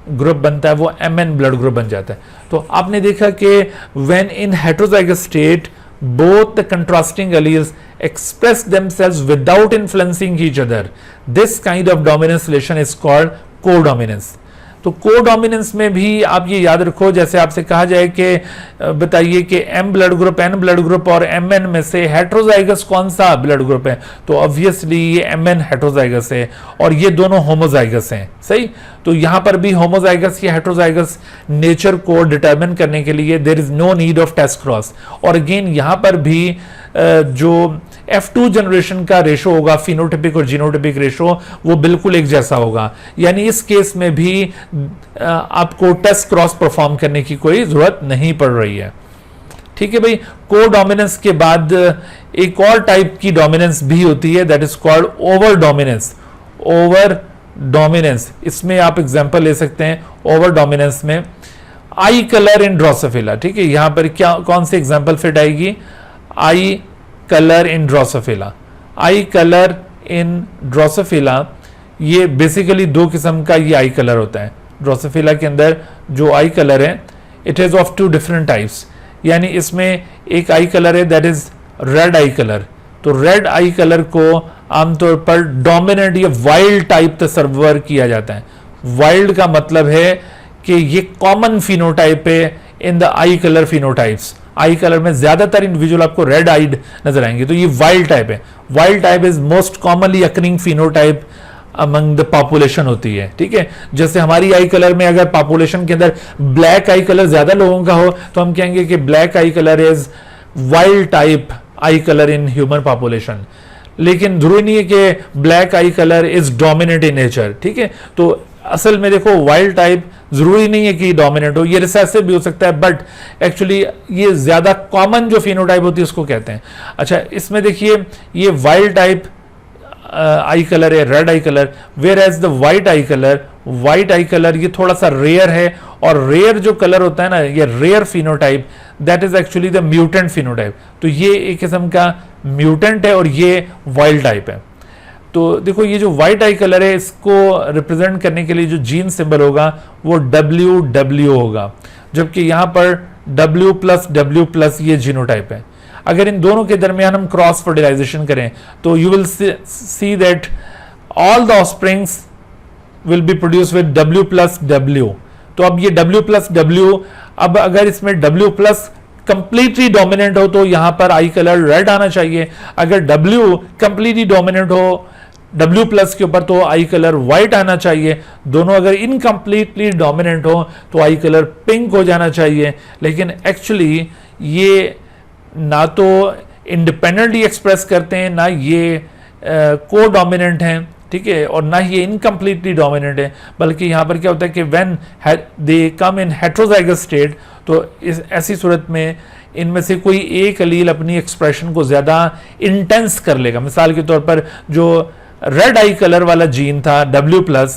ग्रुप बनता है वो MN ब्लड ग्रुप बन जाता है। तो आपने देखा कि when in heterozygous state both the contrasting alleles express themselves without influencing each other, this kind of dominance relation is called codominance। तो कोडोमिनेंस में भी आप ये याद रखो, जैसे आपसे कहा जाए कि बताइए कि M blood group N blood group और MN में से हेटेरोजाइगस कौन सा ब्लड ग्रुप है, तो ऑब्वियसली ये MN हेटेरोजाइगस है और ये दोनों होमोजाइगस हैं, सही। तो यहां पर भी होमोजाइगस या हेटेरोजाइगस नेचर को डिटरमिन करने के लिए there is no need of test cross. और अगेन यहां पर भी जो F2 जनरेशन का रेशो होगा, फिनोटिपिक और जीनोटिपिक रेशो, वो बिल्कुल एक जैसा होगा, यानी इस केस में भी आपको टेस्ट क्रॉस परफॉर्म करने की कोई जरूरत नहीं पड़ रही है, ठीक है भाई। कोडोमिनेंस के बाद एक और टाइप की डोमिनेंस भी होती है, that is called over dominance. Over dominance, इसमें आप एग्जांपल ले सकते हैं ओवर डोमिनेंस में आई कलर इन ड्रोसोफिला, ठीक है। यहां पर क्या कौन सी एग्जांपल फिट आएगी, आई कलर इन ड्रोसोफिला। आई कलर इन ड्रोसोफिला, ये बेसिकली दो किस्म का ये आई कलर होता है। ड्रोसोफिला के अंदर जो आई कलर है it is of 2 different types, यानी इसमें एक आई कलर है that is red eye colour. तो रेड आई कलर को आमतौर पर डोमिनेंट या वाइल्ड टाइप तस्वर किया जाता है। वाइल्ड का मतलब है कि ये कॉमन फिनोटाइप है in the I colour phenotypes. I colour में ज्यादातर इंडिविजुअल आपको रेड आइड नजर आएंगे, तो ये वाइल्ड टाइप है। Wild type is most commonly occurring phenotype among the population होती है, ठीक है। जैसे हमारी आई कलर में अगर पॉपुलेशन के अंदर ब्लैक आई कलर ज्यादा लोगों का हो तो हम कहेंगे कि black I colour is wild type eye colour in human population, लेकिन जरूरी नहीं है कि black I colour is dominant in nature, ठीक है। तो असल में देखो वाइल्ड टाइप जरूरी नहीं है कि डोमिनेंट हो, ये रिसेसिव भी हो सकता है, बट एक्चुअली ये ज्यादा कॉमन जो फिनोटाइप होती है उसको कहते हैं। अच्छा, इसमें देखिए ये वाइल्ड टाइप आई कलर है, red eye colour, whereas the white eye colour ये थोड़ा सा रेयर है, और रेयर जो कलर होता है ना, ये rare phenotype that is actually the mutant phenotype. तो ये एक किस्म का म्यूटेंट है और ये वाइल्ड टाइप है। तो देखो ये जो व्हाइट आई कलर है इसको रिप्रेजेंट करने के लिए जो जीन सिंबल होगा वो WW होगा, जबकि यहां पर W+W+ ये जीनोटाइप है। अगर इन दोनों के दरमियान हम क्रॉस फर्टिलाइजेशन करें तो you will see that all the offsprings will be produce with W+W। तो अब ये W+W, अब अगर इसमें W+ कंप्लीटली डोमिनेंट हो तो यहां पर आई कलर रेड आना चाहिए, अगर W कंप्लीटली डोमिनेंट हो W+ के ऊपर तो आई कलर व्हाइट आना चाहिए। दोनों अगर इनकम्प्लीटली डोमिनेंट हो तो आई कलर पिंक हो जाना चाहिए। लेकिन एक्चुअली ये ना तो इंडिपेंडेंटली एक्सप्रेस करते हैं, ना ये को डोमिनेंट हैं, ठीक है, और ना ये इनकम्प्लीटली डोमिनेंट है, बल्कि यहाँ पर क्या होता है कि when they come in heterozygous state, तो इस ऐसी सूरत में इनमें से कोई एक अलील अपनी एक्सप्रेशन को ज़्यादा इंटेंस कर लेगा। मिसाल के तौर पर जो रेड आई कलर वाला जीन था W+,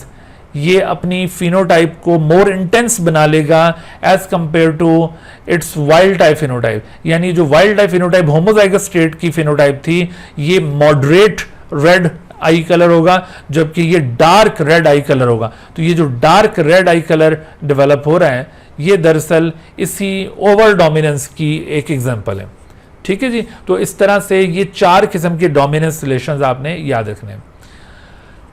ये अपनी फिनोटाइप को मोर इंटेंस बना लेगा as compare to its wild type phenotype. यानी जो wild type phenotype homozygous state की फिनोटाइप थी, ये मॉडरेट रेड आई कलर होगा, जबकि ये डार्क रेड आई कलर होगा। तो ये जो dark red eye colour develop हो रहा है ये दरअसल इसी ओवर डोमिनेंस की एक एग्जांपल है, ठीक है जी। तो इस तरह से ये 4 किस्म के डोमिनेंस रिलेशंस आपने याद रखने हैं।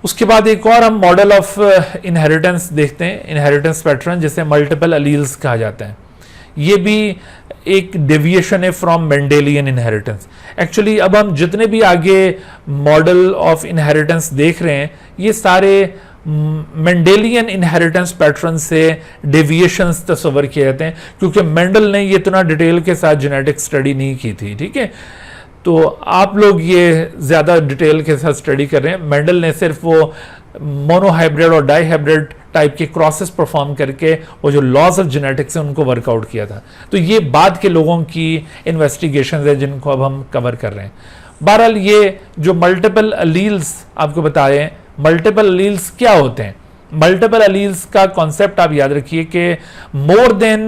उसके बाद एक और हम मॉडल ऑफ इनहेरिटेंस देखते हैं, इनहेरिटेंस पैटर्न, जिसे मल्टीपल अलील्स कहा जाता है। ये भी एक डेविएशन है फ्रॉम मेंडेलियन इनहेरिटेंस। एक्चुअली अब हम जितने भी आगे मॉडल ऑफ इनहेरिटेंस देख रहे हैं ये सारे मेंडेलियन इनहेरिटेंस पैटर्न से डेविएशंस तस्वर किए जाते हैं, क्योंकि मेंडल ने ये इतना डिटेल के साथ जेनेटिक स्टडी नहीं की थी। ठीक है, तो आप लोग ये ज़्यादा डिटेल के साथ स्टडी कर रहे हैं। मेंडल ने सिर्फ वो मोनोहाइब्रिड और डाईहाइब्रिड टाइप के क्रॉसेस परफॉर्म करके वो जो लॉज ऑफ जेनेटिक्स है उनको वर्कआउट किया था। तो ये बाद के लोगों की इन्वेस्टिगेशन है जिनको अब हम कवर कर रहे हैं। बहरहाल ये जो मल्टीपल अलील्स आपको बताए, मल्टीपल अलील्स क्या होते हैं? मल्टीपल अलील्स का कॉन्सेप्ट आप याद रखिए कि more than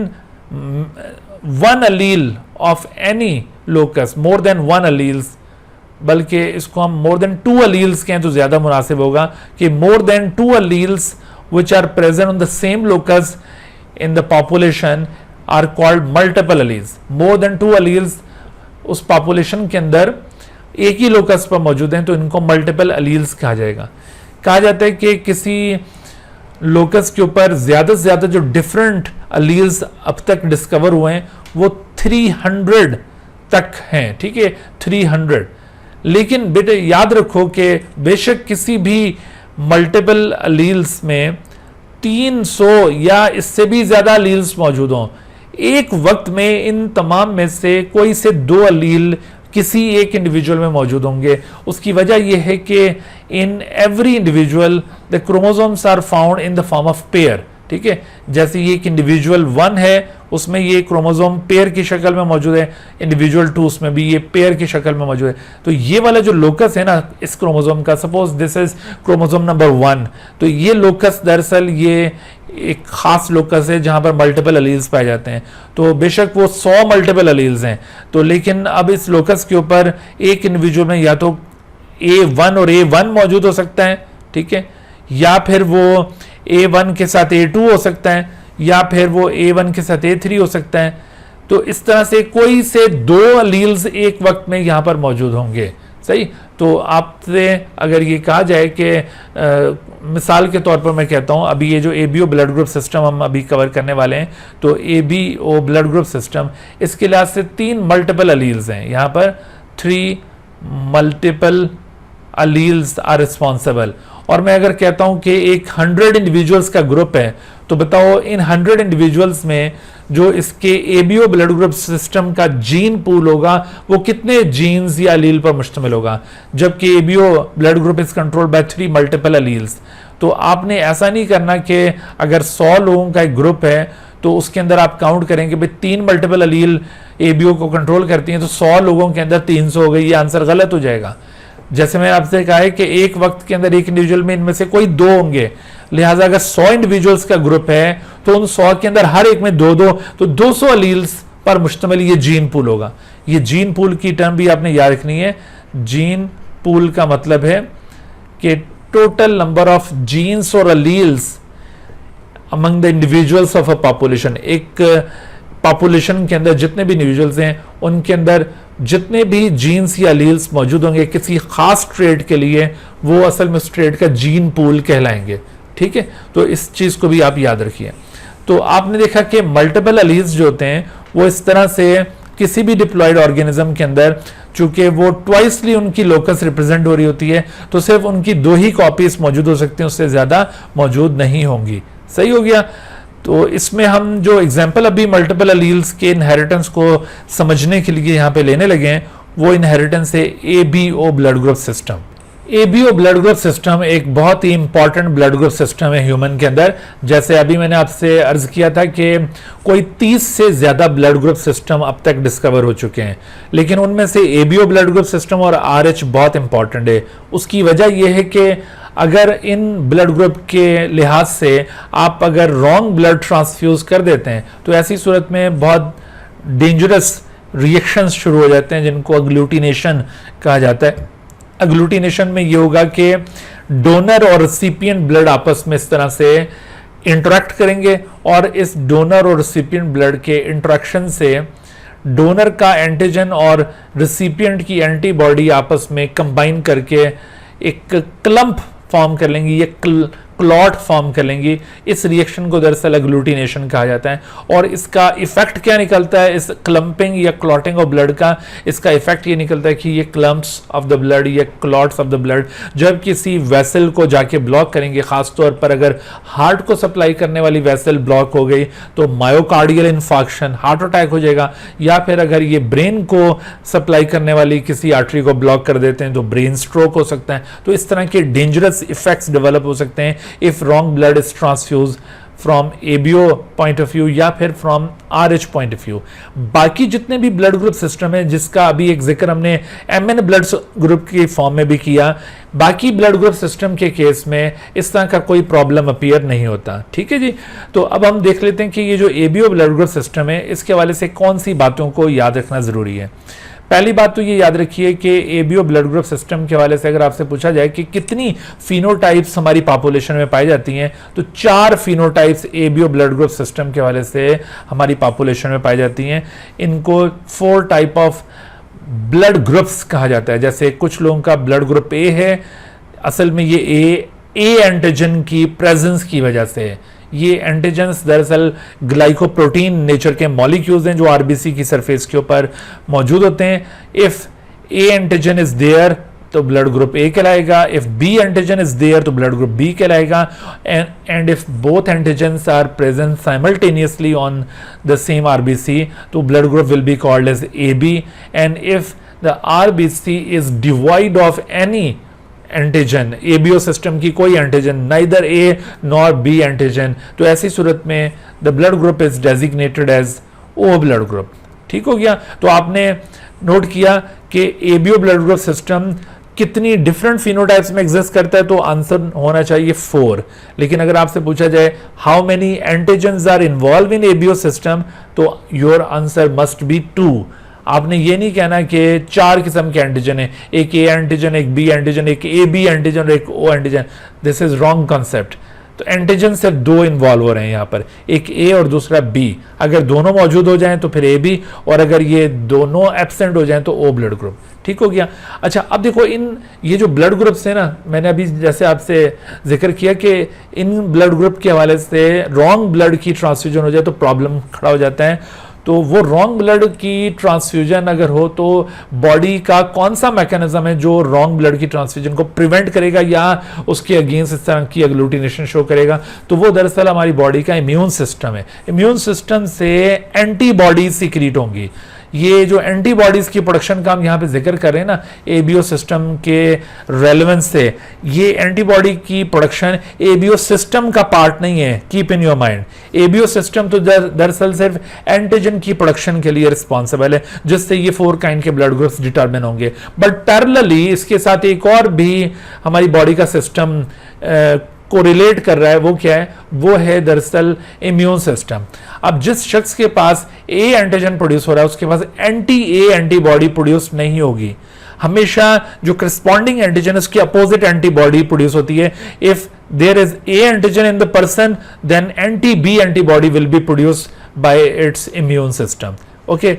one Aleel of any locus, more than one alleles, बल्कि इसको हम मोर देन टू अलील्स कहें तो ज्यादा मुनासिब होगा कि more than to alleles which are present on the same locus in the population are called multiple alleles. More than two alleles उस population के अंदर एक ही locus पर मौजूद हैं तो इनको multiple alleles कहा जाएगा। कहा जाता है कि किसी locus के ऊपर ज़्यादा से ज़्यादा जो different alleles अब तक discover हुए हैं वो 300 तक हैं। ठीक है, 300। लेकिन बेटे याद रखो कि बेशक किसी भी मल्टीपल अलील्स में 300 या इससे भी ज्यादा अलील्स मौजूद हों, एक वक्त में इन तमाम में से कोई से दो अलील किसी एक इंडिविजुअल में मौजूद होंगे। उसकी वजह यह है कि in every individual the chromosomes are found in the form of pair. ठीक है, जैसे ये एक इंडिविजुअल 1 है उसमें ये क्रोमोसोम पेयर की शक्ल में मौजूद है, इंडिविजुअल 2 उसमें भी ये पेयर की शक्ल में मौजूद है। तो ये वाला जो लोकस है ना इस क्रोमोसोम का, suppose this is chromosome number 1, तो ये लोकस दरअसल ये एक खास लोकस है जहां पर मल्टीपल अलील्स पाए जाते हैं। तो बेशक वो 100 मल्टीपल अलील्स हैं, तो लेकिन अब इस लोकस के ऊपर एक इंडिविजुअल में या तो A1 और A1 मौजूद हो सकता है, ठीक है, या फिर वो A1 के साथ A2 हो सकता है, या फिर वो A1 के साथ A3 हो सकता है। तो इस तरह से कोई से दो अलील्स एक वक्त में यहां पर मौजूद होंगे। सही, तो आपसे अगर ये कहा जाए कि मिसाल के तौर पर मैं कहता हूं अभी ये जो ABO ब्लड ग्रुप सिस्टम हम अभी कवर करने वाले हैं, तो ABO ब्लड ग्रुप सिस्टम इसके लिहाज से 3 मल्टीपल अलील्स हैं। यहां पर 3 मल्टीपल अलील्स आर रिस्पॉन्सिबल। और मैं अगर कहता हूं कि एक 100 इंडिविजुअल्स का ग्रुप है, तो बताओ इन 100 इंडिविजुअल्स में जो इसके ABO ब्लड ग्रुप सिस्टम का जीन पूल होगा वो कितने जीन्स या अलील पर मुश्तमिल होगा, जबकि ABO blood group is controlled by 3 multiple alleles. तो आपने ऐसा नहीं करना कि अगर 100 लोगों का एक ग्रुप है तो उसके अंदर आप काउंट करेंगे भाई 3 मल्टीपल अलील ABO को कंट्रोल करती हैं तो 100 लोगों के अंदर 300 हो गई, ये आंसर गलत हो जाएगा। जैसे मैंने आपसे कहा है कि एक वक्त के अंदर एक इंडिविजुअल में इनमें से कोई 2 होंगे, लिहाजा अगर 100 इंडिविजुअल्स का ग्रुप है तो उन 100 के अंदर हर एक में 2-2, तो 200 अलील्स पर मुश्तमिल ये जीन पूल होगा। ये जीन पूल की टर्म भी आपने याद रखनी है। जीन पूल का मतलब है कि टोटल नंबर ऑफ जीन्स और alleles among the individuals of a population. एक पॉपुलेशन के अंदर जितने भी इंडिविजुअल्स हैं उनके अंदर जितने भी जीन्स या अलील्स मौजूद होंगे किसी खास ट्रेड के लिए, वो असल में उस ट्रेड का जीन पूल कहलाएंगे। ठीक है, तो इस चीज को भी आप याद रखिए। तो आपने देखा कि मल्टीपल अलील्स जो होते हैं वो इस तरह से किसी भी डिप्लॉयड ऑर्गेनिज्म के अंदर, चूंकि वो ट्वाइसली उनकी लोकस रिप्रेजेंट हो रही होती है, तो सिर्फ उनकी 2 ही कॉपीज मौजूद हो सकती हैं, उससे ज्यादा मौजूद नहीं होंगी। सही हो गया। तो इसमें हम जो एग्जाम्पल अभी मल्टीपल अलील्स के इनहेरिटेंस को समझने के लिए यहाँ पे लेने लगे हैं वो इनहेरिटेंस है ABO blood group system. ABO blood group system एक बहुत ही इंपॉर्टेंट ब्लड ग्रुप सिस्टम है ह्यूमन के अंदर। जैसे अभी मैंने आपसे अर्ज किया था कि कोई 30 से ज्यादा ब्लड ग्रुप सिस्टम अब तक डिस्कवर हो चुके हैं, लेकिन उनमें से ABO ब्लड ग्रुप सिस्टम और RH बहुत इंपॉर्टेंट है। उसकी वजह यह है कि अगर इन ब्लड ग्रुप के लिहाज से आप अगर रॉन्ग ब्लड ट्रांसफ्यूज कर देते हैं तो ऐसी सूरत में बहुत डेंजरस रिएक्शंस शुरू हो जाते हैं जिनको अग्लूटिनेशन कहा जाता है। अग्लूटिनेशन में ये होगा कि डोनर और रिसिपिएंट ब्लड आपस में इस तरह से इंटरेक्ट करेंगे और इस डोनर और रिसिपिएंट ब्लड के इंटरेक्शन से डोनर का एंटीजन और रिसिपिएंट की एंटीबॉडी आपस में कंबाइन करके एक क्लम्प फॉर्म कर लेंगी। ये क्लॉट फॉर्म कर लेंगी। इस रिएक्शन को दरअसल एग्लूटिनेशन कहा जाता है। और इसका इफेक्ट क्या निकलता है, इस क्लम्पिंग या क्लॉटिंग ऑफ ब्लड का इसका इफेक्ट ये निकलता है कि ये क्लम्प्स ऑफ द ब्लड या क्लॉट्स ऑफ द ब्लड जब किसी वेसल को जाके ब्लॉक करेंगे, खासतौर पर अगर हार्ट को सप्लाई करने वाली वेसल ब्लॉक हो गई तो मायोकार्डियल इन्फार्क्शन, हार्ट अटैक हो जाएगा। या फिर अगर ये ब्रेन को सप्लाई करने वाली किसी आर्टरी को ब्लॉक कर देते हैं तो ब्रेन स्ट्रोक हो सकता है। तो इस तरह के डेंजरस इफेक्ट्स डेवलप हो सकते हैं if wrong blood is transfuse from ABO point of view या फिर from RH point of view. बाकी जितने भी ब्लड ग्रुप सिस्टम है, जिसका अभी एक जिक्र हमने एमएन ब्लड ग्रुप की फॉर्म में भी किया, बाकी ब्लड ग्रुप सिस्टम के केस में इस तरह का कोई प्रॉब्लम अपीयर नहीं होता। ठीक है जी। तो अब हम देख लेते हैं कि ये जो एबीओ ब्लड ग्रुप सिस्टम है, इसके हवाले से कौन सी बातों को याद रखना जरूरी है। पहली बात तो ये याद रखिए कि एबीओ ब्लड ग्रुप सिस्टम के हवाले से अगर आपसे पूछा जाए कि कितनी फिनोटाइप्स हमारी पॉपुलेशन में पाई जाती हैं, तो 4 phenotypes ABO blood group system के हवाले से हमारी पॉपुलेशन में पाई जाती हैं। इनको 4 टाइप ऑफ ब्लड ग्रुप्स कहा जाता है। जैसे कुछ लोगों का ब्लड ग्रुप ए है, असल में ये ए एंटीजन की प्रेजेंस की वजह से है। ये एंटीजेंस दरअसल ग्लाइकोप्रोटीन नेचर के मॉलिक्यूल्स हैं जो आरबीसी की सरफेस के ऊपर मौजूद होते हैं। If A antigen is there तो ब्लड ग्रुप ए कहलाएगा, if B antigen is there तो ब्लड ग्रुप बी कहलाएगा, and if both antigens are present simultaneously on the same RBC तो blood group will be called as A B. And if the RBC is devoid of any antigen, ABO system की कोई एंटीजन, neither A nor B antigen, तो ऐसी सूरत में the blood group is designated as O blood group. ठीक हो गया। तो आपने नोट किया कि एबीओ ब्लड ग्रुप सिस्टम कितनी डिफरेंट फिनोटाइप्स में एग्जिस्ट करता है, तो आंसर होना चाहिए 4। लेकिन अगर आपसे पूछा जाए how many antigens are involve in ABO system तो योर आंसर मस्ट बी 2। आपने ये नहीं कहना कि 4 किस्म के एंटीजन है, एक ए एंटीजन, एक बी एंटीजन, एक ए बी एंटीजन और एक O antigen. This is wrong concept. तो एंटीजन सिर्फ 2 इन्वॉल्व हो रहे हैं यहाँ पर, एक ए और दूसरा बी। अगर दोनों मौजूद हो जाएं तो फिर ए बी, और अगर ये दोनों एब्सेंट हो जाएं तो ओ ब्लड ग्रुप। ठीक हो गया। अच्छा, अब देखो ये जो ब्लड ग्रुप्स हैं ना, मैंने अभी जैसे आपसे जिक्र किया कि इन ब्लड ग्रुप के हवाले से रॉन्ग ब्लड की ट्रांसफ्यूजन हो जाए तो प्रॉब्लम खड़ा हो जाता है। तो वो रॉन्ग ब्लड की ट्रांसफ्यूजन अगर हो तो बॉडी का कौन सा मैकेनिज्म है जो रॉन्ग ब्लड की ट्रांसफ्यूजन को प्रिवेंट करेगा या उसके अगेंस्ट इस तरह की एग्लूटिनेशन शो करेगा, तो वो दरअसल हमारी बॉडी का इम्यून सिस्टम है। इम्यून सिस्टम से एंटीबॉडीज सीक्रेट होंगी। ये जो एंटीबॉडीज की प्रोडक्शन का हम यहाँ पे जिक्र कर रहे हैं ना एबीओ सिस्टम के रेलेवेंस से, ये एंटीबॉडी की प्रोडक्शन एबीओ सिस्टम का पार्ट नहीं है। Keep in your mind, ABO system तो दरअसल सिर्फ एंटीजन की प्रोडक्शन के लिए रिस्पॉन्सिबल है, जिससे ये 4 काइंड के ब्लड ग्रुप्स डिटरमिन होंगे। बट पैरेलली इसके साथ एक और भी हमारी बॉडी का सिस्टम को रिलेट कर रहा है। वो क्या है? वो है दरअसल इम्यून सिस्टम। अब जिस शख्स के पास ए एंटीजन प्रोड्यूस हो रहा है उसके पास एंटी ए एंटीबॉडी प्रोड्यूस नहीं होगी। हमेशा जो करस्पॉन्डिंग एंटीजन उसकी अपोजिट एंटीबॉडी प्रोड्यूस होती है। If there is A antigen in the person then anti B antibody will be produced by its immune system. Okay,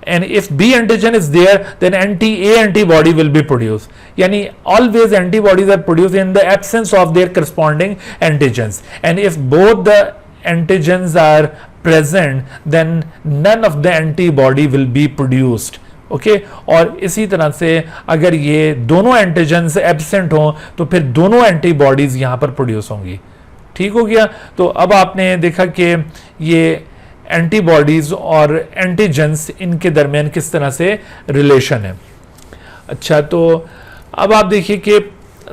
and if B antigen is there, then anti-A antibody will be produced. Yani always antibodies are produced in the absence of their corresponding antigens. And if both the antigens are present, then none of the antibody will be produced. Okay और इसी तरह से अगर ये दोनों antigens absent हों तो फिर दोनों एंटीबॉडीज यहाँ पर प्रोड्यूस होंगी। ठीक हो गया। तो अब आपने देखा कि ये एंटीबॉडीज और एंटीजेंस इनके दरमियान किस तरह से रिलेशन है। अच्छा, तो अब आप देखिए कि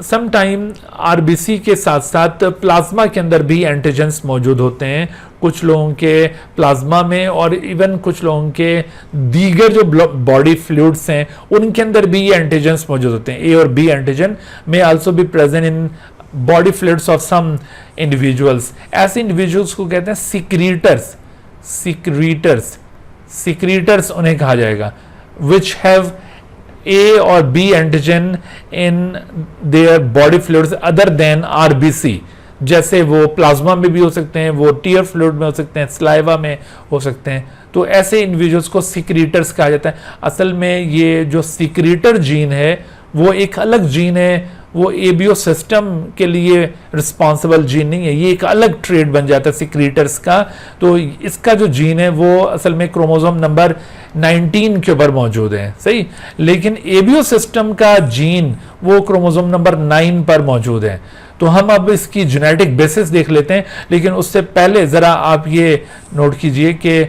सम टाइम आरबीसी के साथ साथ प्लाज्मा के अंदर भी एंटीजेंस मौजूद होते हैं। कुछ लोगों के प्लाज्मा में और इवन कुछ लोगों के दीगर जो बॉडी फ्लूइड्स हैं उनके अंदर भी ये एंटीजेंस मौजूद होते हैं। ए और बी एंटीजन में also be present in body fluids of some individuals. ऐसे इंडिविजुअल्स को कहते हैं सिक्रीटर्स। सिक्रीटर्स उन्हें कहा जाएगा विच हैव ए और B antigen in their body fluids other than RBC. जैसे वो प्लाज्मा में भी हो सकते हैं, वो टीयर फ्लूइड में हो सकते हैं, स्लाइवा में हो सकते हैं। तो ऐसे इंडिविजुअल्स को सिक्रीटर्स कहा जाता है। असल में ये जो सिक्रीटर जीन है वो एक अलग जीन है, वो एबीओ सिस्टम के लिए रिस्पॉन्सिबल जीन नहीं है, ये एक अलग ट्रेट बन जाता है सिक्रीटर्स का। तो इसका जो जीन है वो असल में क्रोमोसोम नंबर 19 के ऊपर मौजूद है, सही। लेकिन एबीओ सिस्टम का जीन वो क्रोमोसोम नंबर 9 पर मौजूद है। तो हम अब इसकी जेनेटिक बेसिस देख लेते हैं, लेकिन उससे पहले जरा आप ये नोट कीजिए कि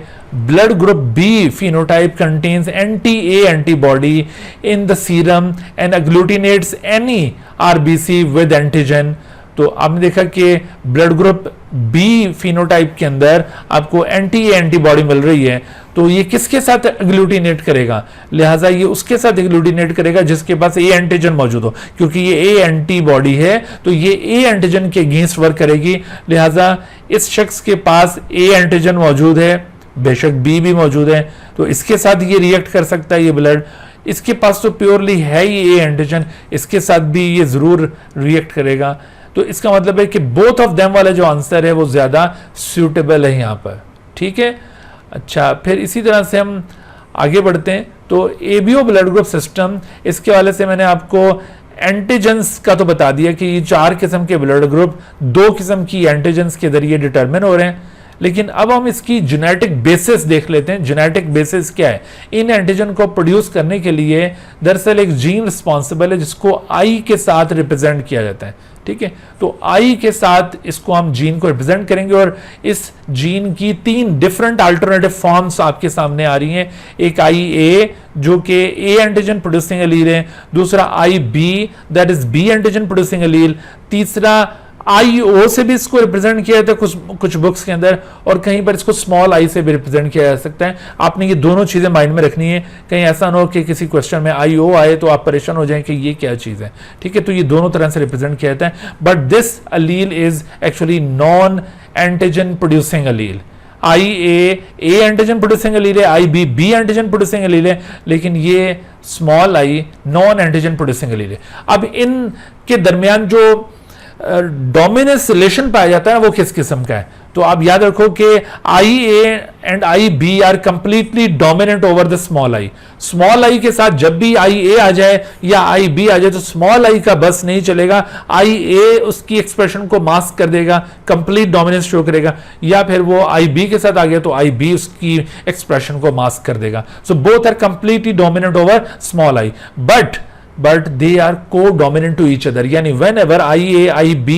blood group B phenotype contains anti-A antibody in the serum and agglutinates any RBC with antigen। तो आपने देखा कि ब्लड ग्रुप बी फिनोटाइप के अंदर आपको एंटी-ए एंटीबॉडी मिल रही है, तो ये किसके साथ एग्लूटिनेट करेगा? लिहाजा ये उसके साथ एग्लूटिनेट करेगा जिसके पास ए एंटीजन मौजूद हो, क्योंकि ये ए एंटीबॉडी है तो ये ए एंटीजन के अगेंस्ट वर्क करेगी। लिहाजा इस शख्स के पास ए एंटीजन मौजूद है, बेशक बी भी मौजूद है, तो इसके साथ ये रिएक्ट कर सकता है ये ब्लड। इसके पास तो प्योरली है ही ए एंटीजन, इसके साथ भी ये जरूर रिएक्ट करेगा। तो इसका मतलब है कि बोथ ऑफ देम वाला जो आंसर है वो ज्यादा सूटेबल है यहां पर, ठीक है। अच्छा, फिर इसी तरह से हम आगे बढ़ते हैं। तो एबीओ ब्लड ग्रुप सिस्टम, इसके वाले से मैंने आपको एंटीजेंस का तो बता दिया कि ये 4 किस्म के ब्लड ग्रुप 2 किस्म की एंटीजेंस के जरिए डिटरमिन हो रहे हैं। लेकिन अब हम इसकी जेनेटिक बेसिस देख लेते हैं। जेनेटिक बेसिस क्या है? इन एंटीजन को प्रोड्यूस करने के लिए दरअसल एक जीन रिस्पॉन्सिबल है जिसको आई के साथ रिप्रेजेंट किया जाता है, ठीक है। तो आई के साथ इसको हम जीन को रिप्रेजेंट करेंगे और इस जीन की 3 डिफरेंट अल्टरनेटिव फॉर्म्स आपके सामने आ रही हैं। एक आई ए जो कि ए एंटीजन प्रोड्यूसिंग एलील है, दूसरा I B that is B antigen producing allele, तीसरा IO से भी इसको रिप्रेजेंट किया जाता है कुछ बुक्स के अंदर, और कहीं पर इसको स्मॉल आई से भी रिप्रेजेंट किया जा सकता है। आपने ये दोनों चीजें माइंड में रखनी है, कहीं ऐसा ना हो कि किसी क्वेश्चन में IO आए तो आप परेशान हो जाएं कि ये क्या चीज है, ठीक है। तो ये दोनों तरह से रिप्रेजेंट किया जाता है, but this allele is actually non antigen producing allele. IA antigen producing allele है, IB B antigen producing allele है, लेकिन ये small I non antigen producing allele है। अब इनके दरमियान जो डोमिनेंस रिलेशन पाया जाता है वो किस किस्म का है? तो आप याद रखो कि IA and IB are completely dominant over the small I. Small I के साथ जब भी IA आ जाए या IB आ जाए तो स्मॉल आई का बस नहीं चलेगा, IA उसकी एक्सप्रेशन को मास्क कर देगा, कंप्लीट डोमिनेंस शो करेगा, या फिर वो IB के साथ आ गया तो IB उसकी एक्सप्रेशन को मास्क कर देगा। So both are completely dominant over small I, but they are co-dominant to each other। यानी whenever IA IB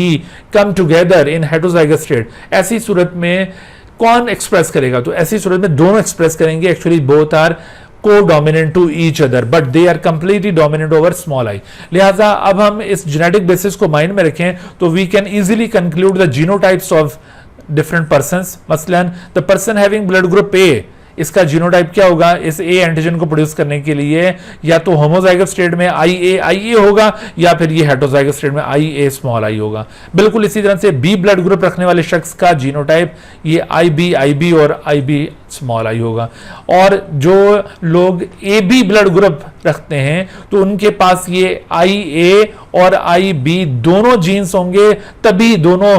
come together in heterozygous state, ऐसी सूरत में कौन एक्सप्रेस करेगा? तो ऐसी सूरत में दोनों एक्सप्रेस करेंगे। Actually both are co-dominant to each other but they are completely dominant over small I। लिहाजा अब हम इस जेनेटिक बेसिस को माइंड में रखें तो we can easily conclude the genotypes of different persons। मसलन the person having blood group A, इसका जीनोटाइप क्या होगा? इस ए एंटीजन को प्रोड्यूस करने के लिए या तो होमोजाइगस स्टेट में IA होगा या फिर ये हेटेरोजाइगस स्टेट में IA स्मॉल आई होगा। बिल्कुल इसी तरह से बी ब्लड ग्रुप रखने वाले शख्स का जीनोटाइप ये IB और IB स्मॉल आई होगा। और जो लोग AB ब्लड ग्रुप रखते हैं तो उनके पास ये IA और IB दोनों जीन्स होंगे, तभी दोनों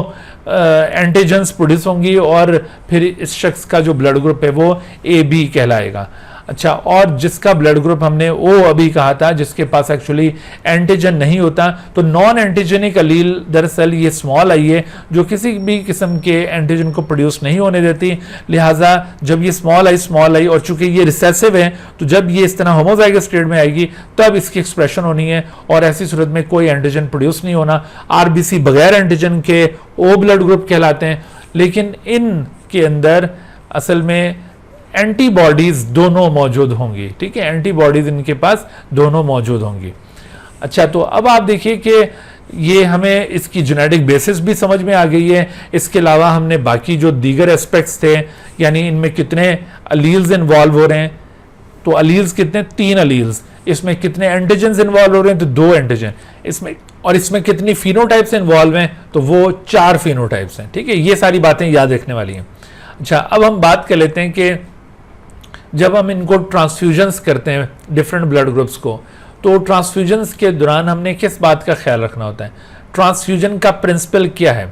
एंटीजेंस प्रोड्यूस होंगी और फिर इस शख्स का जो ब्लड ग्रुप है वो AB कहलाएगा। अच्छा, और जिसका ब्लड ग्रुप हमने O अभी कहा था, जिसके पास एक्चुअली एंटीजन नहीं होता, तो नॉन एंटीजेनिक अलील दरअसल ये स्मॉल आई है जो किसी भी किस्म के एंटीजन को प्रोड्यूस नहीं होने देती। लिहाजा जब ये स्मॉल आई और चूंकि ये रिसेसिव है तो जब ये इस तरह होमोजाइगस स्टेट में आएगी तब इसकी एक्सप्रेशन होनी है, और ऐसी सूरत में कोई एंटीजन प्रोड्यूस नहीं होना। RBC बगैर एंटीजन के O ब्लड ग्रुप कहलाते हैं, लेकिन इनके अंदर असल में एंटीबॉडीज दोनों मौजूद होंगी, ठीक है। एंटीबॉडीज इनके पास दोनों मौजूद होंगी। अच्छा, तो अब आप देखिए कि ये हमें इसकी जेनेटिक बेसिस भी समझ में आ गई है। इसके अलावा हमने बाकी जो दीगर एस्पेक्ट्स थे, यानी इनमें कितने अलील्स इन्वॉल्व हो रहे हैं, तो अलील्स कितने? 3 अलील्स। इसमें कितने एंटीजन्स इन्वॉल्व हो रहे हैं? तो 2 एंटीजन इसमें। और इसमें कितनी फिनोटाइप्स इन्वॉल्व हैं? तो वो 4 फिनोटाइप्स हैं, ठीक है। ये सारी बातें याद रखने वाली हैं। अच्छा, अब हम बात कर लेते हैं कि जब हम इनको ट्रांसफ्यूजन्स करते हैं डिफरेंट ब्लड ग्रुप्स को, तो ट्रांसफ्यूजन्स के दौरान हमने किस बात का ख्याल रखना होता है? ट्रांसफ्यूजन का प्रिंसिपल क्या है?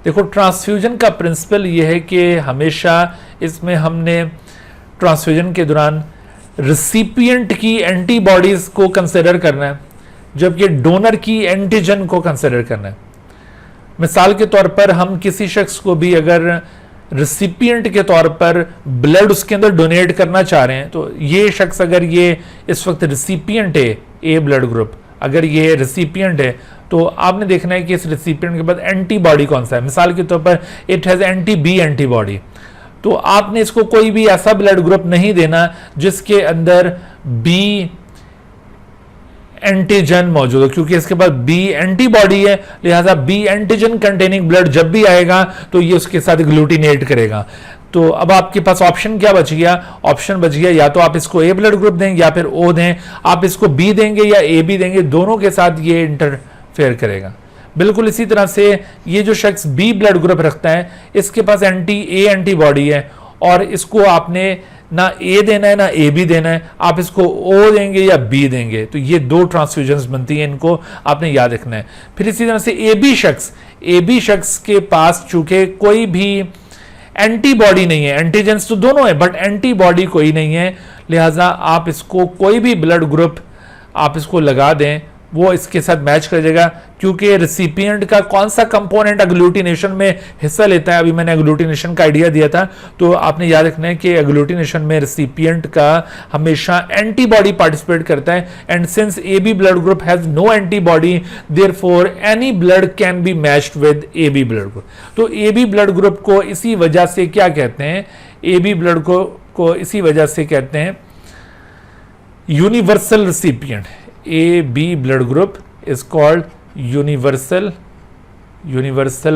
देखो, ट्रांसफ्यूजन का प्रिंसिपल ये है कि हमेशा इसमें हमने ट्रांसफ्यूजन के दौरान रिसिपिएंट की एंटीबॉडीज को कंसिडर करना है, जबकि डोनर की एंटीजन को कंसिडर करना है। मिसाल के तौर पर हम किसी शख्स को भी अगर रिसिपिएंट के तौर पर ब्लड उसके अंदर डोनेट करना चाह रहे हैं, तो ये शख्स अगर ये इस वक्त रिसिपिएंट है, ए ब्लड ग्रुप अगर ये रिसिपिएंट है, तो आपने देखना है कि इस रिसिपिएंट के बाद एंटीबॉडी कौन सा है। मिसाल के तौर पर it has anti B antibody, तो आपने इसको कोई भी ऐसा ब्लड ग्रुप नहीं देना जिसके अंदर बी एंटीजन मौजूद हो, क्योंकि इसके पास बी एंटीबॉडी है, लिहाजा बी एंटीजन कंटेनिंग ब्लड जब भी आएगा तो ये उसके साथ ग्लूटिनेट करेगा। तो अब आपके पास ऑप्शन क्या बच गया? ऑप्शन बच गया या तो आप इसको ए ब्लड ग्रुप दें या फिर ओ दें। आप इसको बी देंगे या ए बी देंगे, दोनों के साथ ये इंटरफेयर करेगा। बिल्कुल इसी तरह से ये जो शख्स बी ब्लड ग्रुप रखता है, इसके पास ए एंटीबॉडी है और इसको आपने ना ए देना है ना ए बी देना है, आप इसको ओ देंगे या बी देंगे, तो ये दो ट्रांसफ्यूजन्स बनती हैं, इनको आपने याद रखना है। फिर इसी तरह से ए बी शख्स के पास चूंकि कोई भी एंटीबॉडी नहीं है, एंटीजेंस तो दोनों है बट एंटीबॉडी कोई नहीं है, लिहाजा आप इसको कोई भी ब्लड ग्रुप आप इसको लगा दें, वो इसके साथ मैच कर जाएगा, क्योंकि रेसिपिएंट का कौन सा कंपोनेंट एग्लूटिनेशन में हिस्सा लेता है। अभी मैंने एग्लूटिनेशन का आइडिया दिया था, तो आपने याद रखना है कि एग्लूटिनेशन में रेसिपिएंट का हमेशा एंटीबॉडी पार्टिसिपेट करता है, and since A B blood group has no antibody, therefore any blood can be matched with A B blood group. तो ए बी ब्लड ग्रुप को इसी वजह से क्या कहते हैं, ए बी ब्लड को इसी वजह से कहते हैं universal recipient. A B blood group is called universal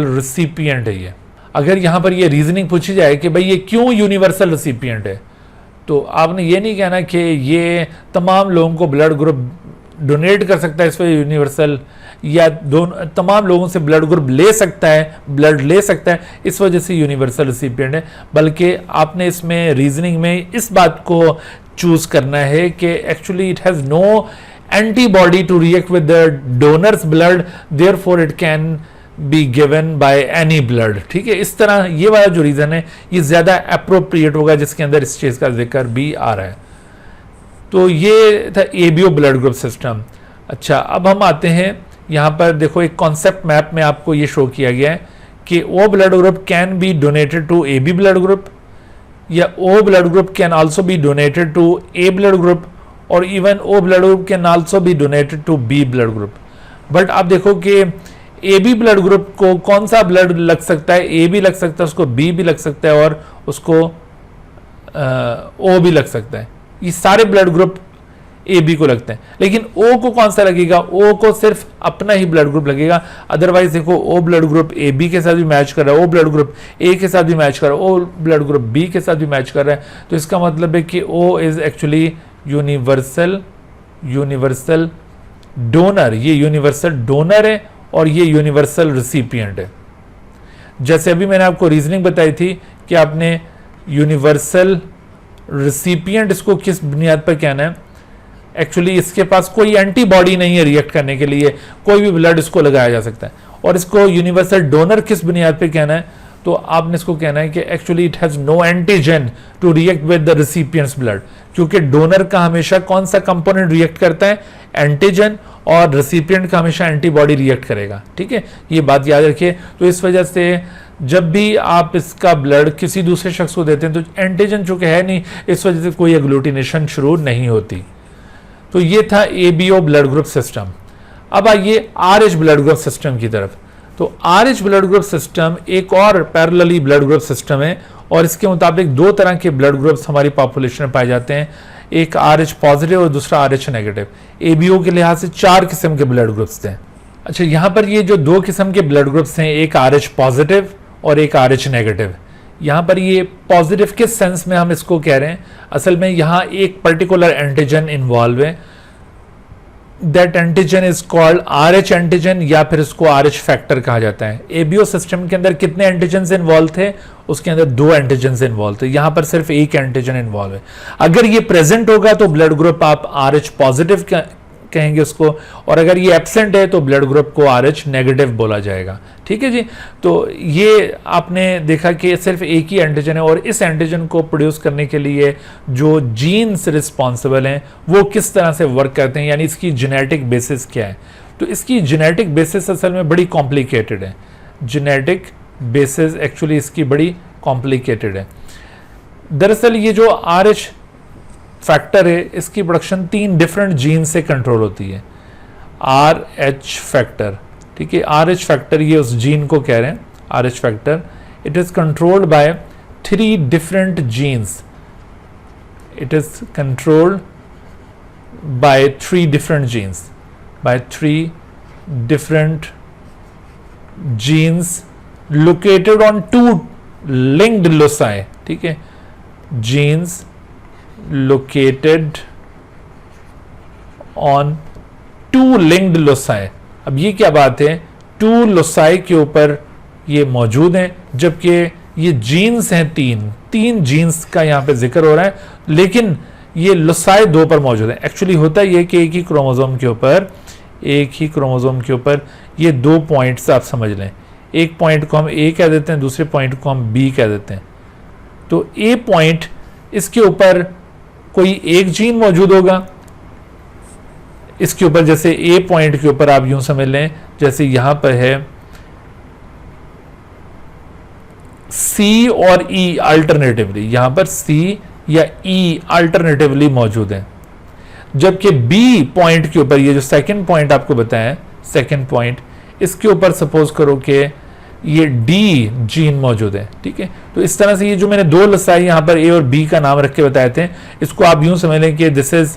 recipient है ये। अगर यहां पर ये रीजनिंग पूछी जाए कि भाई ये क्यों यूनिवर्सल रेसिपिएंट है, तो आपने ये नहीं कहना कि ये तमाम लोगों को ब्लड ग्रुप डोनेट कर सकता है इस वजह यूनिवर्सल, या तमाम लोगों से ब्लड ग्रुप ले सकता है, ब्लड ले सकता है इस वजह से यूनिवर्सल रेसिपिएंट है। बल्कि आपने इसमें रीजनिंग में इस बात को चूज करना है कि actually it has no antibody to react with the donor's blood, therefore it can be given by any blood। ठीक है, इस तरह ये वाला जो रीजन है ये ज्यादा अप्रोप्रिएट होगा, जिसके अंदर इस चीज का जिक्र भी आ रहा है। तो ये था एबीओ ब्लड ग्रुप सिस्टम। अच्छा, अब हम आते हैं यहां पर, देखो एक कॉन्सेप्ट मैप में आपको ये शो किया गया है कि O blood group can be donated to A B blood group, या O blood group can also be donated to A blood group, और even O blood group can also be donated to B blood group. But आप देखो कि ए B blood group को कौन सा blood लग सकता है, ए भी लग सकता है, उसको बी भी लग सकता है और उसको ओ भी लग सकता है। ये सारे ब्लड ग्रुप ए बी को लगते हैं, लेकिन ओ को कौन सा लगेगा? ओ को सिर्फ अपना ही ब्लड ग्रुप लगेगा। अदरवाइज देखो O blood group A B के साथ भी मैच कर रहा है, ओ ब्लड ग्रुप ए के साथ भी मैच कर रहा है, ओ ब्लड ग्रुप बी के साथ भी मैच कर रहा है। तो इसका मतलब है कि O is actually universal donor, ये यूनिवर्सल डोनर है और ये यूनिवर्सल रिसिपिएंट है। जैसे अभी मैंने आपको रीजनिंग बताई थी कि आपने यूनिवर्सल रिसिपिएंट इसको किस बुनियाद पर कहना है, एक्चुअली इसके पास कोई एंटीबॉडी नहीं है रिएक्ट करने के लिए, कोई भी ब्लड इसको लगाया जा सकता है। और इसको यूनिवर्सल डोनर किस बुनियाद पर कहना है, तो आपने इसको कहना है कि actually it has no antigen to react with the recipient's blood, क्योंकि डोनर का हमेशा कौन सा कंपोनेंट रिएक्ट करता है, एंटीजन, और रेसिपिएंट का हमेशा एंटीबॉडी रिएक्ट करेगा। ठीक है, ये बात याद रखिए। तो इस वजह से जब भी आप इसका ब्लड किसी दूसरे शख्स को देते हैं तो एंटीजन चूंकि है नहीं, इस वजह से कोई एग्लूटिनेशन शुरू नहीं होती। तो ये था एबीओ ब्लड ग्रुप सिस्टम। अब आइए आरएच ब्लड ग्रुप सिस्टम की तरफ। तो आरएच ब्लड ग्रुप सिस्टम एक और पैरेलली ब्लड ग्रुप सिस्टम है, और इसके मुताबिक दो तरह के ब्लड ग्रुप्स हमारी पॉपुलेशन में पाए जाते हैं, एक आरएच पॉजिटिव और दूसरा आरएच नेगेटिव। एबीओ के लिहाज से 4 किस्म के ब्लड ग्रुप्स थे। अच्छा, यहाँ पर ये जो 2 किस्म के ब्लड ग्रुप्स हैं, एक आरएच पॉजिटिव और एक आरएच नेगेटिव। यहाँ पर ये पॉजिटिव किस सेंस में हम इसको कह रहे हैं, असल में यहाँ एक पर्टिकुलर एंटीजन इन्वॉल्व है, that antigen is called RH antigen, या फिर इसको आरएच फैक्टर कहा जाता है। एबीओ सिस्टम के अंदर कितने एंटीजन इन्वॉल्व थे, उसके अंदर 2 एंटीजन इन्वॉल्व थे, यहां पर सिर्फ एक एंटीजन इन्वॉल्व है। अगर ये प्रेजेंट होगा तो ब्लड ग्रुप आप आरएच पॉजिटिव कहेंगे उसको, और अगर ये एब्सेंट है तो ब्लड ग्रुप को RH नेगेटिव बोला जाएगा। ठीक है जी। तो ये आपने देखा कि सिर्फ एक ही एंटीजन है और इस एंटीजन को प्रोड्यूस करने के लिए जो जीन्स रिस्पॉन्सिबल हैं वो किस तरह से वर्क करते हैं, यानी इसकी जेनेटिक बेसिस क्या है। तो इसकी जेनेटिक बेसिस असल में बड़ी कॉम्प्लिकेटेड है। जेनेटिक बेसिस एक्चुअली इसकी बड़ी कॉम्प्लिकेटेड है। दरअसल ये जो RH फैक्टर है इसकी प्रोडक्शन 3 डिफरेंट जीन से कंट्रोल होती है। RH फैक्टर, ठीक है, RH फैक्टर ये उस जीन को कह रहे हैं, RH factor. It is controlled by 3 different genes. It is controlled by 3 different genes, by 3 different genes located on 2 linked loci. ठीक है, genes located on 2 linked loci। अब ये क्या बात है, 2 लोसाई के ऊपर ये मौजूद हैं, जबकि ये जीन्स हैं 3 जीन्स का यहाँ पे जिक्र हो रहा है, लेकिन ये लोसाई 2 पर मौजूद है। एक्चुअली होता ये कि एक ही क्रोमोसोम के ऊपर ये 2 पॉइंट्स आप समझ लें। एक पॉइंट को हम A कह देते हैं, दूसरे पॉइंट को हम B कह देते हैं। तो A पॉइंट, इसके ऊपर कोई एक जीन मौजूद होगा, इसके ऊपर जैसे A पॉइंट के ऊपर आप यूं समझ लें जैसे यहां पर है C और E अल्टरनेटिवली, यहां पर C या E अल्टरनेटिवली मौजूद है। जबकि B पॉइंट के ऊपर, ये जो सेकंड पॉइंट आपको बताया, सेकंड पॉइंट, इसके ऊपर सपोज करो कि ये D जीन मौजूद है। ठीक है, तो इस तरह से ये जो मैंने 2 लोसाई यहाँ पर A और B का नाम रख के बताए थे, इसको आप यूं समझ लें कि दिस इज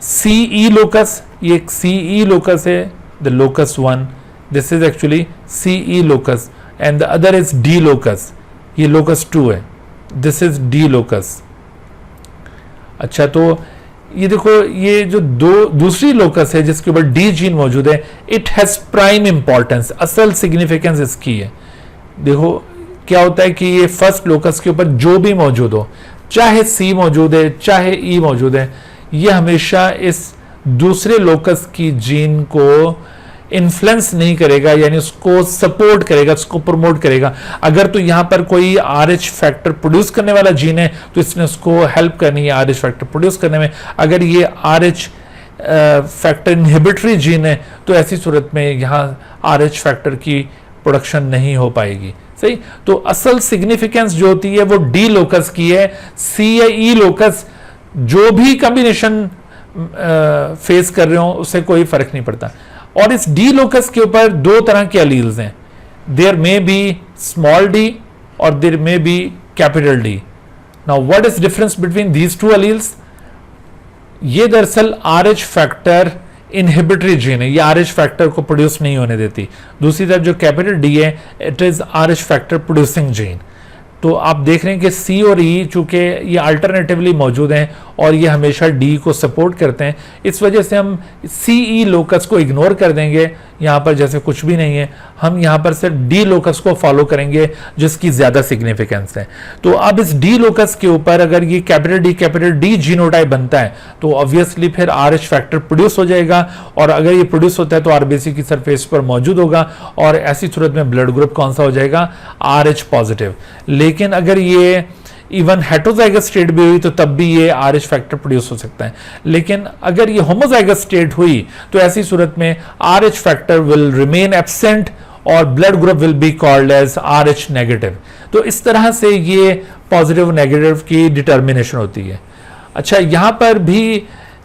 CE लोकस, ये एक CE लोकस है, the locus 1, this is actually CE locus, and the other is D locus, ये लोकस 2 है, दिस इज D लोकस। अच्छा, तो ये देखो, ये जो दूसरी लोकस है जिसके ऊपर D जीन मौजूद है, इट हैज प्राइम इंपॉर्टेंस, असल सिग्निफिकेंस इसकी है। देखो क्या होता है कि ये फर्स्ट लोकस के ऊपर जो भी मौजूद हो, चाहे C मौजूद है चाहे E मौजूद है, ये हमेशा इस दूसरे लोकस की जीन को इन्फ्लुएंस नहीं करेगा, यानी उसको सपोर्ट करेगा, उसको प्रमोट करेगा। अगर तो यहां पर कोई RH फैक्टर प्रोड्यूस करने वाला जीन है तो इसने उसको हेल्प करनी है RH फैक्टर प्रोड्यूस करने में। अगर ये RH फैक्टर इनहिबिटरी जीन है तो ऐसी सूरत में यहां RH फैक्टर की प्रोडक्शन नहीं हो पाएगी। सही, तो असल सिग्निफिकेंस जो होती है वो D लोकस की है। C या E लोकस जो भी कॉम्बिनेशन फेस कर रहे हो उससे कोई फर्क नहीं पड़ता। और इस D लोकस के ऊपर 2 तरह के अलील्स हैं, there may be small d और there may be capital D। Now what is difference between these 2 alleles? ये दरअसल RH फैक्टर इनहिबिटरी जीन है, ये RH फैक्टर को प्रोड्यूस नहीं होने देती। दूसरी तरफ जो कैपिटल D है, it is RH factor producing gene. तो आप देख रहे हैं कि C और E चूंकि ये अल्टरनेटिवली मौजूद हैं और ये हमेशा D को सपोर्ट करते हैं, इस वजह से हम CE लोकस को इग्नोर कर देंगे, यहाँ पर जैसे कुछ भी नहीं है। हम यहाँ पर सिर्फ D लोकस को फॉलो करेंगे जिसकी ज़्यादा सिग्निफिकेंस है। तो अब इस D लोकस के ऊपर अगर ये कैपिटल D जीनोटाइप बनता है तो ऑब्वियसली फिर RH फैक्टर प्रोड्यूस हो जाएगा, और अगर ये प्रोड्यूस होता है तो RBC की सरफेस पर मौजूद होगा, और ऐसी सूरत में ब्लड ग्रुप कौन सा हो जाएगा? RH positive. लेकिन अगर ये इवन हेटरोजाइगस स्टेट भी हुई तो तब भी ये RH फैक्टर प्रोड्यूस हो सकता है। लेकिन अगर ये होमोजाइगस स्टेट हुई तो ऐसी सूरत में RH factor will remain absent और blood group will be called as RH negative. तो इस तरह से ये पॉजिटिव नेगेटिव की डिटर्मिनेशन होती है। अच्छा, यहां पर भी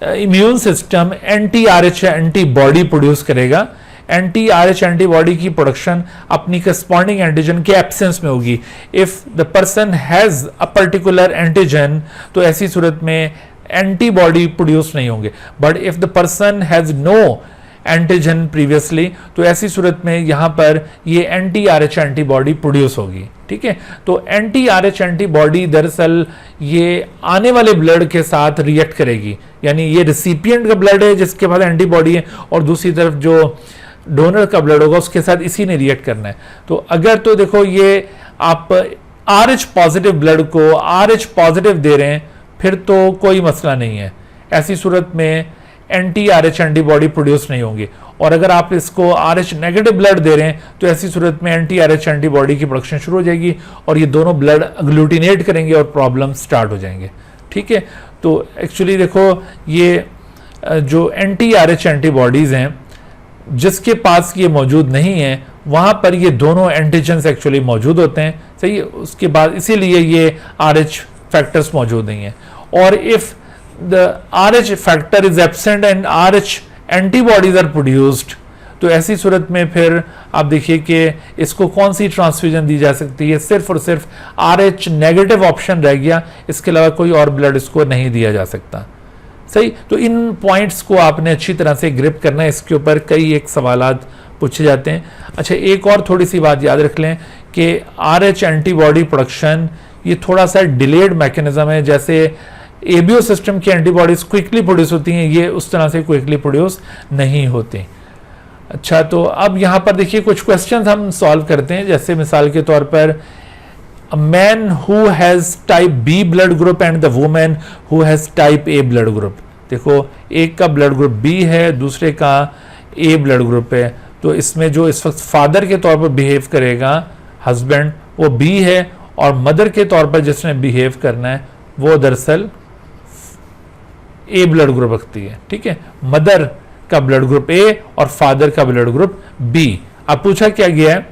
immune system anti RH antibody produce करेगा। एंटी RH एंटीबॉडी की प्रोडक्शन अपनी करस्पॉन्डिंग एंटीजन के एब्सेंस में होगी। If the person has a particular antigen तो ऐसी सूरत में एंटीबॉडी प्रोड्यूस नहीं होंगे, but if the person has no antigen previously तो ऐसी सूरत में यहां पर ये एंटी RH एंटीबॉडी प्रोड्यूस होगी। ठीक है, तो एंटी RH एंटीबॉडी दरअसल ये आने वाले ब्लड के साथ रिएक्ट करेगी, यानी ये रिसिपिएंट का ब्लड है जिसके पास एंटीबॉडी है, और दूसरी तरफ जो डोनर का ब्लड होगा उसके साथ इसी ने रिएक्ट करना है। तो अगर तो देखो ये आप RH पॉजिटिव ब्लड को RH पॉजिटिव दे रहे हैं फिर तो कोई मसला नहीं है। ऐसी सूरत में एंटी RH एंटीबॉडी प्रोड्यूस नहीं होंगी। और अगर आप इसको RH नेगेटिव ब्लड दे रहे हैं तो ऐसी सूरत में एंटी RH एंटीबॉडी की प्रोडक्शन शुरू हो जाएगी और ये दोनों ब्लड अग्लूटिनेट करेंगे और प्रॉब्लम स्टार्ट हो जाएंगे। ठीक है, तो एक्चुअली देखो ये जो एंटी RH एंटीबॉडीज हैं जिसके पास ये मौजूद नहीं है वहां पर ये दोनों एंटीजेंस एक्चुअली मौजूद होते हैं। सही है, उसके बाद इसीलिए ये RH फैक्टर्स मौजूद नहीं है। और if the RH factor is absent and RH antibodies are produced, तो ऐसी सूरत में फिर आप देखिए कि इसको कौन सी ट्रांसफ्यूजन दी जा सकती है, सिर्फ और सिर्फ RH नेगेटिव ऑप्शन रह गया, इसके अलावा कोई और ब्लड इसको नहीं दिया जा सकता। सही, तो इन पॉइंट्स को आपने अच्छी तरह से ग्रिप करना है, इसके ऊपर कई एक सवालात पूछे जाते हैं। अच्छा, एक और थोड़ी सी बात याद रख लें कि RH एंटीबॉडी प्रोडक्शन ये थोड़ा सा डिलेड मैकेनिज्म है। जैसे ABO सिस्टम की एंटीबॉडीज क्विकली प्रोड्यूस होती हैं, ये उस तरह से क्विकली प्रोड्यूस नहीं होती। अच्छा, तो अब यहाँ पर देखिए कुछ क्वेश्चंस हम सॉल्व करते हैं। जैसे मिसाल के तौर पर a man who has type B blood group and the woman who has type A blood group। देखो एक का ब्लड ग्रुप B है, दूसरे का A ब्लड ग्रुप है, तो इसमें जो इस वक्त फादर के तौर पर बिहेव करेगा हस्बैंड वो B है और मदर के तौर पर जिसने बिहेव करना है वो दरअसल A ब्लड ग्रुप रखती है। ठीक है, मदर का ब्लड ग्रुप A और फादर का ब्लड ग्रुप B। अब पूछा क्या गया है,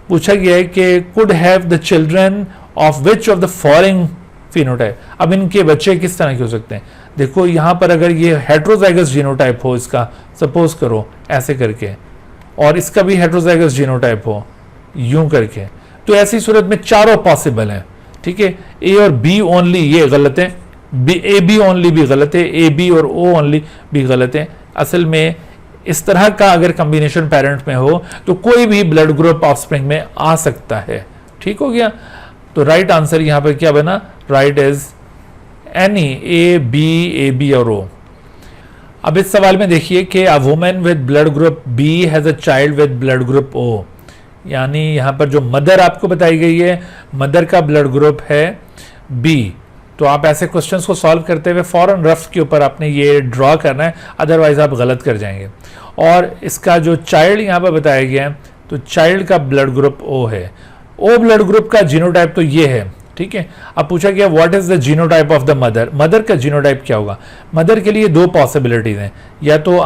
पूछा गया है कि could have the children of which of the following phenotype. अब इनके बच्चे किस तरह के हो सकते हैं। देखो यहाँ पर अगर ये हेट्रोजाइगस जीनोटाइप हो, इसका सपोज करो ऐसे करके, और इसका भी हेट्रोजाइगस जीनोटाइप हो यूं करके, तो ऐसी सूरत में चारों पॉसिबल हैं। ठीक है, A और B ओनली ये गलत है, AB ओनली भी गलत है, AB और O ओनली भी गलत है। असल में इस तरह का अगर कॉम्बिनेशन पेरेंट में हो तो कोई भी ब्लड ग्रुप ऑफस्प्रिंग में आ सकता है। ठीक हो गया, तो राइट आंसर यहां पर क्या बना, राइट इज एनी AB और O। अब इस सवाल में देखिए कि a woman with blood group B has a child with blood group O, यानी यहां पर जो मदर आपको बताई गई है, मदर का ब्लड ग्रुप है B। तो आप ऐसे क्वेश्चंस को सॉल्व करते हुए फौरन रफ के ऊपर आपने ये ड्रॉ करना है, अदरवाइज आप गलत कर जाएंगे। और इसका जो चाइल्ड यहाँ पर बताया गया है, तो चाइल्ड का ब्लड ग्रुप O है। O ब्लड ग्रुप का जीनोटाइप तो ये है। ठीक है, अब पूछा गया what is the genotype of the mother. Mother का जीनोटाइप क्या होगा। मदर के लिए दो पॉसिबिलिटीज हैं, या तो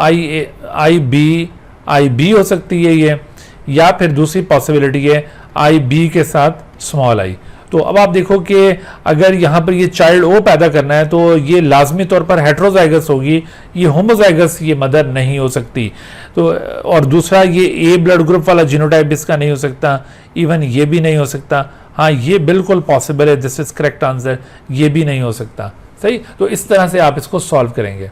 IB हो सकती है ये, या फिर दूसरी पॉसिबिलिटी है IB के साथ स्मॉल I। तो अब आप देखो कि अगर यहाँ पर ये चाइल्ड O पैदा करना है तो ये लाजमी तौर पर हेट्रोजाइगस होगी, ये होमोजाइगस ये मदर नहीं हो सकती। तो और दूसरा ये A ब्लड ग्रुप वाला जीनोटाइप इसका नहीं हो सकता, इवन ये भी नहीं हो सकता। हाँ, ये बिल्कुल पॉसिबल है, दिस इज करेक्ट आंसर, ये भी नहीं हो सकता। सही, तो इस तरह से आप इसको सॉल्व करेंगे।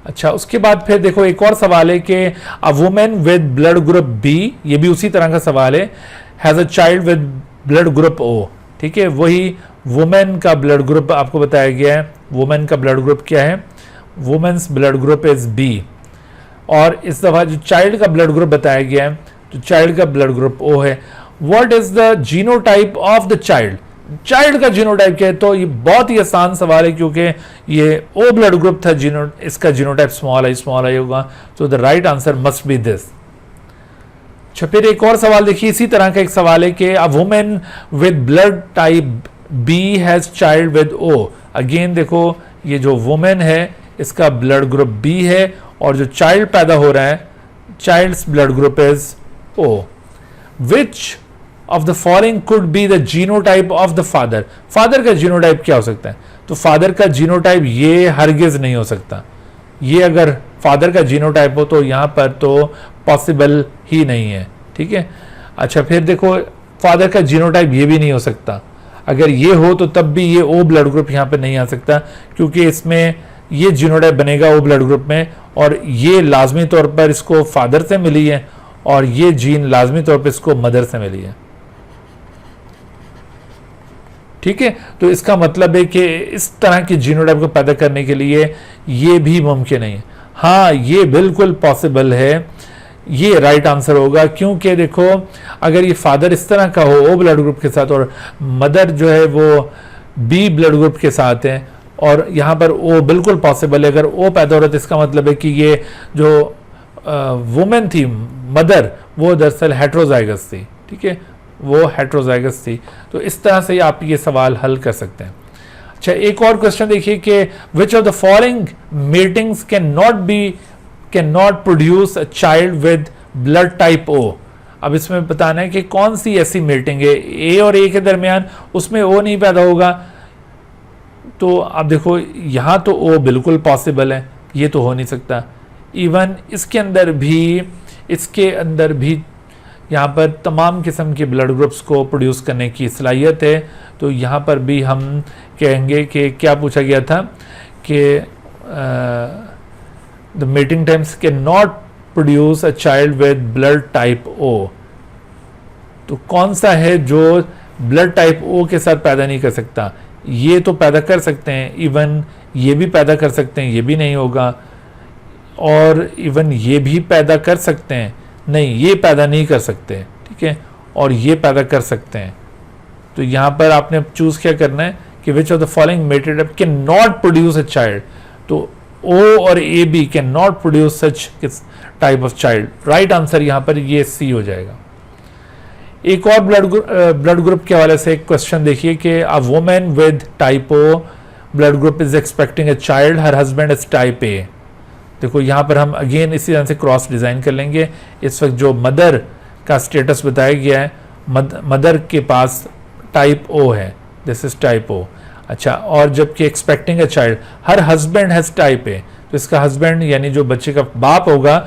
अच्छा, उसके बाद फिर देखो एक और सवाल है कि a women with blood group B, ये भी उसी तरह का सवाल है, has a child with blood group O। ठीक है, वही वुमेन का ब्लड ग्रुप आपको बताया गया है। वुमेन का ब्लड ग्रुप क्या है, women's blood group is B। और इस दफा जो चाइल्ड का ब्लड ग्रुप बताया गया है, तो चाइल्ड का ब्लड ग्रुप O है। What is the genotype of the child. Child का जीनोटाइप क्या है, तो ये बहुत ही आसान सवाल है क्योंकि ये O ब्लड ग्रुप था, इसका जीनोटाइप स्मॉल I होगा, तो the right answer must B this. अच्छा, फिर एक और सवाल देखिए, इसी तरह का एक सवाल है कि a women with blood type B has child with O। Again देखो ये जो वुमेन है इसका ब्लड ग्रुप B है और जो चाइल्ड पैदा हो रहा है, child's blood group is O। Which of the following could be the genotype of the father. Father का जीनोटाइप क्या हो सकता है, तो फादर का जीनोटाइप ये हरगिज नहीं हो सकता। ये अगर फादर का जीनोटाइप हो तो यहाँ पर तो पॉसिबल ही नहीं है। ठीक है, अच्छा फिर देखो फादर का जीनोटाइप ये भी नहीं हो सकता। अगर ये हो तो तब भी ये O ब्लड ग्रुप यहाँ पे नहीं आ सकता, क्योंकि इसमें ये जीनोटाइप बनेगा O ब्लड ग्रुप में, और ये लाजमी तौर पर इसको फादर से मिली है और ये जीन लाजमी तौर पर इसको मदर से मिली है। ठीक है, तो इसका मतलब है कि इस तरह की जीनोटाइप को पैदा करने के लिए ये भी मुमकिन नहीं है। हाँ, ये बिल्कुल पॉसिबल है, ये राइट आंसर होगा, क्योंकि देखो अगर ये फादर इस तरह का हो O ब्लड ग्रुप के साथ और मदर जो है वो B ब्लड ग्रुप के साथ है, और यहाँ पर ओ बिल्कुल पॉसिबल है। अगर ओ पैदा हो रहा है तो इसका मतलब है कि ये जो वुमेन थी, मदर, वो दरअसल हेट्रोजाइगस थी, ठीक है, वो हेट्रोजाइगस थी। तो इस तरह से आप ये सवाल हल कर सकते हैं। अच्छा, एक और क्वेश्चन देखिए कि which of the following matings can not produce a child with blood type O. अब इसमें बताना है कि कौन सी ऐसी मेटिंग है ए और ए के दरमियान उसमें ओ नहीं पैदा होगा। तो अब देखो यहाँ तो ओ बिल्कुल पॉसिबल है, ये तो हो नहीं सकता। इवन इसके अंदर भी यहाँ पर तमाम किस्म के ब्लड ग्रुप्स को प्रोड्यूस करने की सलाहियत है। तो यहाँ पर भी हम कहेंगे कि क्या पूछा गया था कि the mating times can not produce a child with blood type O. तो कौन सा है जो ब्लड टाइप ओ के साथ पैदा नहीं कर सकता? ये तो पैदा कर सकते हैं, इवन ये भी पैदा कर सकते हैं, ये भी नहीं होगा, और इवन ये भी पैदा कर सकते हैं, नहीं ये पैदा नहीं कर सकते, ठीक है, और ये पैदा कर सकते हैं। तो यहाँ पर आपने चूज क्या करना है कि which of the following mated up can not produce a child. तो ओ और A B can not produce such type of child. Right answer यहाँ पर ये सी हो जाएगा। एक और ब्लड ग्रुप के हवाले से एक क्वेश्चन देखिए कि a women with type O blood group is expecting a child, her husband is type A. देखो यहाँ पर हम अगेन इसी तरह से क्रॉस डिजाइन कर लेंगे। इस वक्त जो मदर का स्टेटस बताया गया है, मदर के पास टाइप ओ है, दिस इज टाइप ओ। अच्छा, और जबकि expecting a child, her husband has type ए, तो इसका हस्बैंड यानी जो बच्चे का बाप होगा,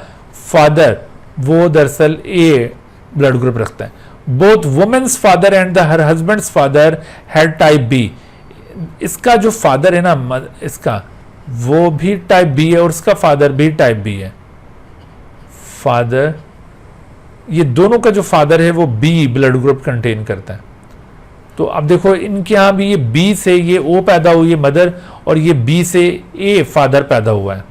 फादर, वो दरअसल ए ब्लड ग्रुप रखता है। Both women's father and the her husband's father had type B. इसका जो फादर है ना, इसका वो भी टाइप बी है और इसका फादर भी टाइप बी है। फादर, ये दोनों का जो फादर है वो बी ब्लड ग्रुप कंटेन करता है। तो अब देखो इनके यहां भी ये बी से ये ओ पैदा हुई है मदर, और ये बी से ए फादर पैदा हुआ है,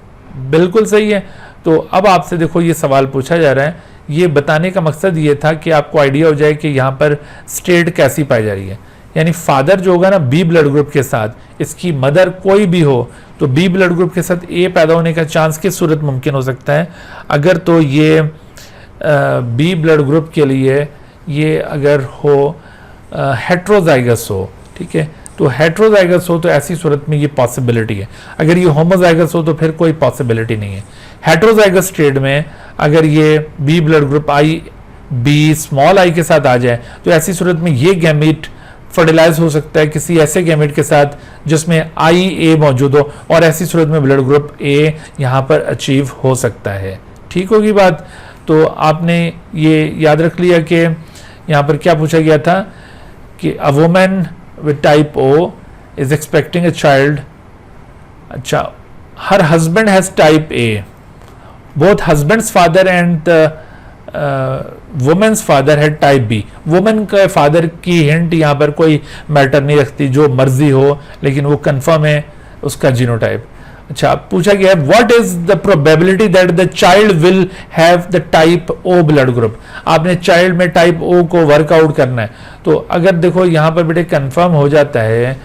बिल्कुल सही है। तो अब आपसे देखो ये सवाल पूछा जा रहा है, ये बताने का मकसद ये था कि आपको आइडिया हो जाए कि यहाँ पर स्टेट कैसी पाई जा रही है। यानी फादर जो होगा ना बी ब्लड ग्रुप के साथ, इसकी मदर कोई भी हो, तो बी ब्लड ग्रुप के साथ ए पैदा होने का चांस किस सूरत मुमकिन हो सकता है? अगर तो ये बी ब्लड ग्रुप के लिए ये अगर हो हेट्रोजाइगस हो, ठीक है, तो हेट्रोजाइगस हो तो ऐसी सूरत में ये पॉसिबिलिटी है। अगर ये होमोजाइगस हो तो फिर कोई पॉसिबिलिटी नहीं है। हेट्रोजाइगस स्टेट में अगर ये B blood group I B small I के साथ आ जाए तो ऐसी सूरत में ये गैमेट फर्टिलाइज हो सकता है किसी ऐसे गैमेट के साथ जिसमें आई ए मौजूद हो, और ऐसी सूरत में ब्लड ग्रुप ए यहाँ पर अचीव हो सकता है। ठीक होगी बात? तो आपने ये याद रख लिया कि यहाँ पर क्या पूछा गया था कि a woman with type O is expecting a child. अच्छा, her husband has type A, both husband's father and women's father है टाइप बी। वुमेन का फादर की हिंट यहाँ पर कोई मैटर नहीं रखती, जो मर्जी हो, लेकिन वो कंफर्म है उसका जीनोटाइप। अच्छा, पूछा गया है what is the probability that the child will have the type O blood group. आपने चाइल्ड में टाइप ओ को वर्कआउट करना है। तो अगर देखो यहाँ पर बेटे कंफर्म हो जाता है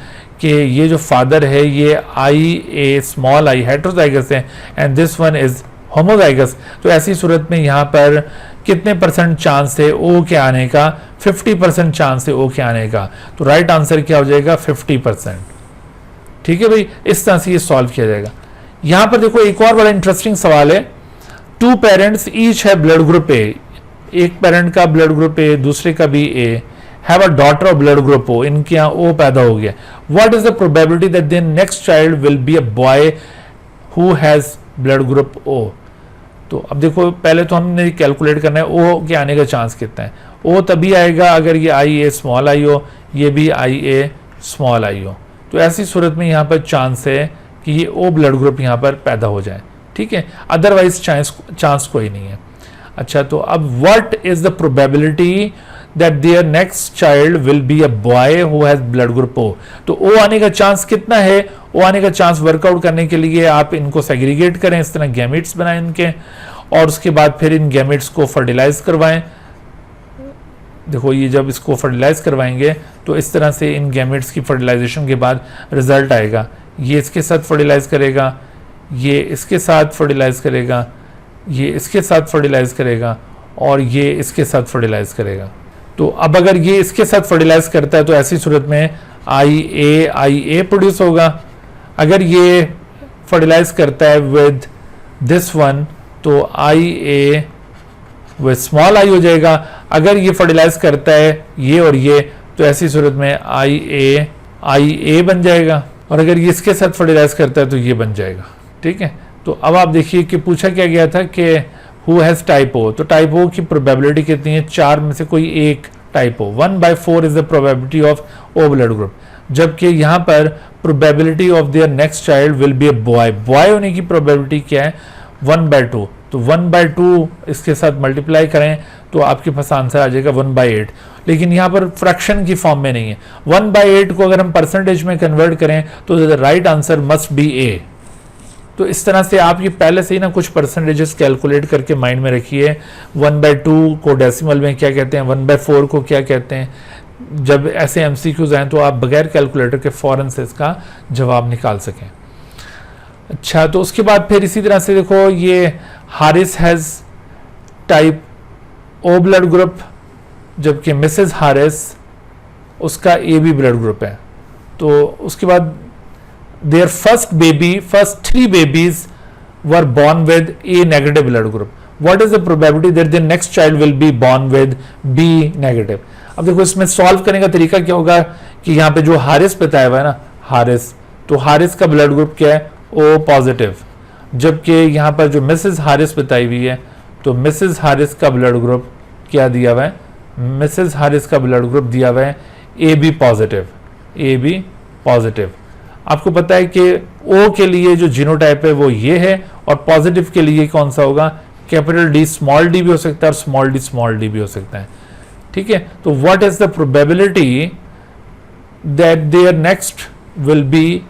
कि ये जो फादर है ये आई ए स्मॉल आई हेट्रोजाइगस है and this one is homozygous, तो ऐसी सूरत में यहाँ पर कितने परसेंट चांस है ओ के आने का? 50% चांस है ओ के आने का। तो राइट आंसर क्या हो जाएगा? 50%। ठीक है भाई, इस तरह से ये सॉल्व किया जाएगा। यहां पर देखो एक और बड़ा इंटरेस्टिंग सवाल है। टू पेरेंट्स ईच है ब्लड ग्रुप ए, एक पेरेंट का ब्लड ग्रुप ए, दूसरे का भी A, have a daughter of blood group O, इनके यहाँ ओ पैदा हो गया। What is the probability that there next child will be a boy who has blood group O? तो अब देखो पहले तो हमने कैलकुलेट करना है ओ के आने का चांस कितना है। ओ तभी आएगा अगर ये आई ए स्मॉल आई हो, ये भी आई ए स्मॉल आई हो। तो ऐसी सूरत में यहाँ पर चांस है कि ये ओ ब्लड ग्रुप यहाँ पर पैदा हो जाए। ठीक है, अदरवाइज चांस कोई नहीं है। अच्छा, तो अब what is the probability that there next child will be a boy who has blood group O? तो ओ आने का चांस कितना है? ओ आने का चांस वर्कआउट करने के लिए आप इनको सेग्रीगेट करें, इस तरह गैमेट्स बनाएं इनके, और उसके बाद फिर इन गैमेट्स को फर्टिलाइज करवाएं। देखो ये जब इसको फर्टिलाइज करवाएंगे तो इस तरह से इन गैमेट्स की फर्टिलाइजेशन के बाद रिजल्ट आएगा। ये इसके साथ फर्टिलाइज करेगा, ये इसके साथ फर्टिलाइज करेगा, ये इसके साथ फर्टिलाइज करेगा और ये इसके साथ फर्टिलाइज करेगा। तो अब अगर ये इसके साथ फर्टिलाइज करता है तो ऐसी सूरत में IA प्रोड्यूस होगा। अगर ये फर्टिलाइज करता है विद दिस वन तो IA विद स्मॉल आई हो जाएगा। अगर ये फर्टिलाइज करता है ये और ये तो ऐसी सूरत में IA बन जाएगा, और अगर ये इसके साथ फर्टिलाइज करता है तो ये बन जाएगा। ठीक है, तो अब आप देखिए कि पूछा क्या गया था कि हु हैज टाइप O, तो टाइप O की प्रोबेबिलिटी कितनी है, 4 में से कोई एक type O। 1/4 is the probability of O blood group, जबकि यहाँ पर probability of their next child will B a boy. Boy होने की प्रोबेबिलिटी क्या है, 1/2। तो 1/2 इसके साथ मल्टीप्लाई करें तो आपके पास आंसर आ जाएगा 1/8। लेकिन यहाँ पर फ्रैक्शन की फॉर्म में नहीं है। 1/8 को अगर हम परसेंटेज में कन्वर्ट करें तो the right answer must B A। तो इस तरह से आप ये पहले से ही ना कुछ परसेंटेजेस कैलकुलेट करके माइंड में रखिए। 1/2 को डेसिमल में क्या कहते हैं, 1/4 को क्या कहते हैं। जब ऐसे MCQs आए तो आप बगैर कैलकुलेटर के फौरन से इसका जवाब निकाल सकें। अच्छा, तो उसके बाद फिर इसी तरह से देखो, ये Haris has type O blood group, जबकि मिसेस हारिस उसका AB ब्लड ग्रुप है। तो उसके बाद their first 3 babies were born with A negative blood group. What is the probability that the next child will be born with B negative? अब देखो इसमें solve करने का तरीका क्या होगा कि यहाँ पे जो हारिस बताया हुआ है ना, हारिस, तो हारिस का ब्लड ग्रुप क्या है, O पॉजिटिव, जबकि यहाँ पर जो मिसेस हारिस बताई हुई है तो मिसेस हारिस का ब्लड ग्रुप क्या दिया हुआ है, मिसेस हारिस का ब्लड ग्रुप दिया हुआ है AB पॉजिटिव। आपको पता है कि O के लिए जो जीनोटाइप है वो ये है, और पॉजिटिव के लिए कौन सा होगा, कैपिटल D स्मॉल d भी हो सकता है और स्मॉल d भी हो सकता है। ठीक है, तो what is the probability that there next will be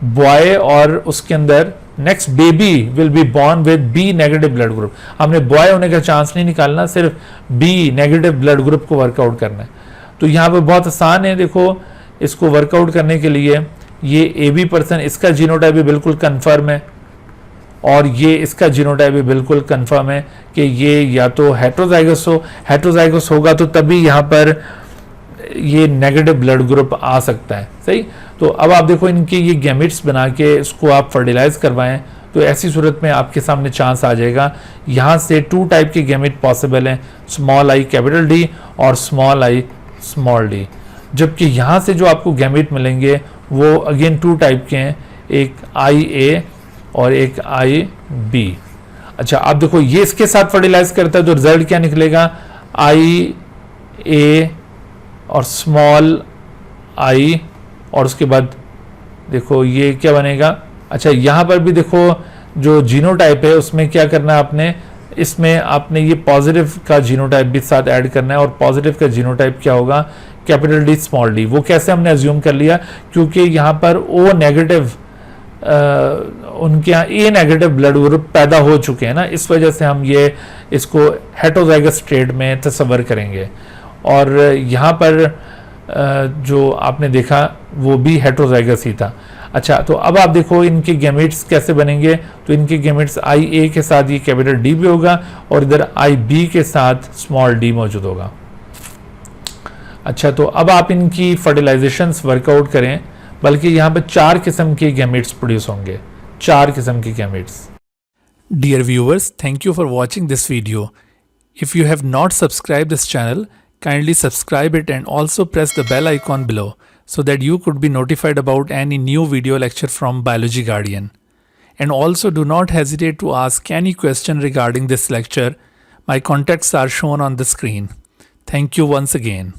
boy, और उसके अंदर next baby will be born with B negative blood group. हमने बॉय होने का चांस नहीं निकालना, सिर्फ B नेगेटिव ब्लड ग्रुप को वर्कआउट करना है। तो यहाँ पे बहुत आसान है, देखो इसको वर्कआउट करने के लिए ये AB पर्सन, इसका जीनोटाइप भी बिल्कुल कंफर्म है और ये इसका जीनोटाइप भी बिल्कुल कंफर्म है कि ये या तो हेट्रोजाइगस होगा तो तभी यहाँ पर ये नेगेटिव ब्लड ग्रुप आ सकता है। सही, तो अब आप देखो इनके ये गैमेट्स बना के इसको आप फर्टिलाइज करवाएं तो ऐसी सूरत में आपके सामने चांस आ जाएगा। यहाँ से 2 टाइप के गैमेट पॉसिबल हैं, स्मॉल I कैपिटल D और स्मॉल I स्मॉल d, जबकि यहाँ से जो आपको गैमेट मिलेंगे वो अगेन 2 टाइप के हैं, एक IA और एक IB। अच्छा, आप देखो ये इसके साथ फर्टिलाइज करता है तो रिजल्ट क्या निकलेगा, IA और स्मॉल I, और उसके बाद देखो ये क्या बनेगा। अच्छा, यहाँ पर भी देखो जो जीनोटाइप है उसमें क्या करना है आपने, इसमें आपने ये पॉजिटिव का जीनोटाइप भी साथ ऐड करना है, और पॉजिटिव का जीनोटाइप क्या होगा, कैपिटल D स्मॉल d। वो कैसे हमने अज्यूम कर लिया, क्योंकि यहाँ पर O नेगेटिव उनके यहाँ A नेगेटिव ब्लड ग्रुप पैदा हो चुके हैं ना, इस वजह से हम ये इसको हेटेरोजाइगस स्टेट में तस्वर करेंगे। और यहाँ पर जो आपने देखा वो भी हेटेरोजाइगस ही था। अच्छा, तो अब आप देखो इनके गैमेट्स कैसे बनेंगे, तो इनके गैमेट्स IA के साथ ये कैपिटल D भी होगा और इधर IB के साथ स्मॉल d मौजूद होगा। अच्छा, तो अब आप इनकी फर्टिलाइजेशंस वर्कआउट करें, बल्कि यहाँ पर 4 किस्म के गैमेट्स प्रोड्यूस होंगे, 4 किस्म के gametes. Dear viewers, thank you for watching this video. If you have not subscribed this channel, kindly subscribe it and also press the bell icon below so that you could be notified about any new video lecture from Biology Guardian. And also do not hesitate to ask any question regarding this lecture. My contacts are shown on the screen. Thank you once again.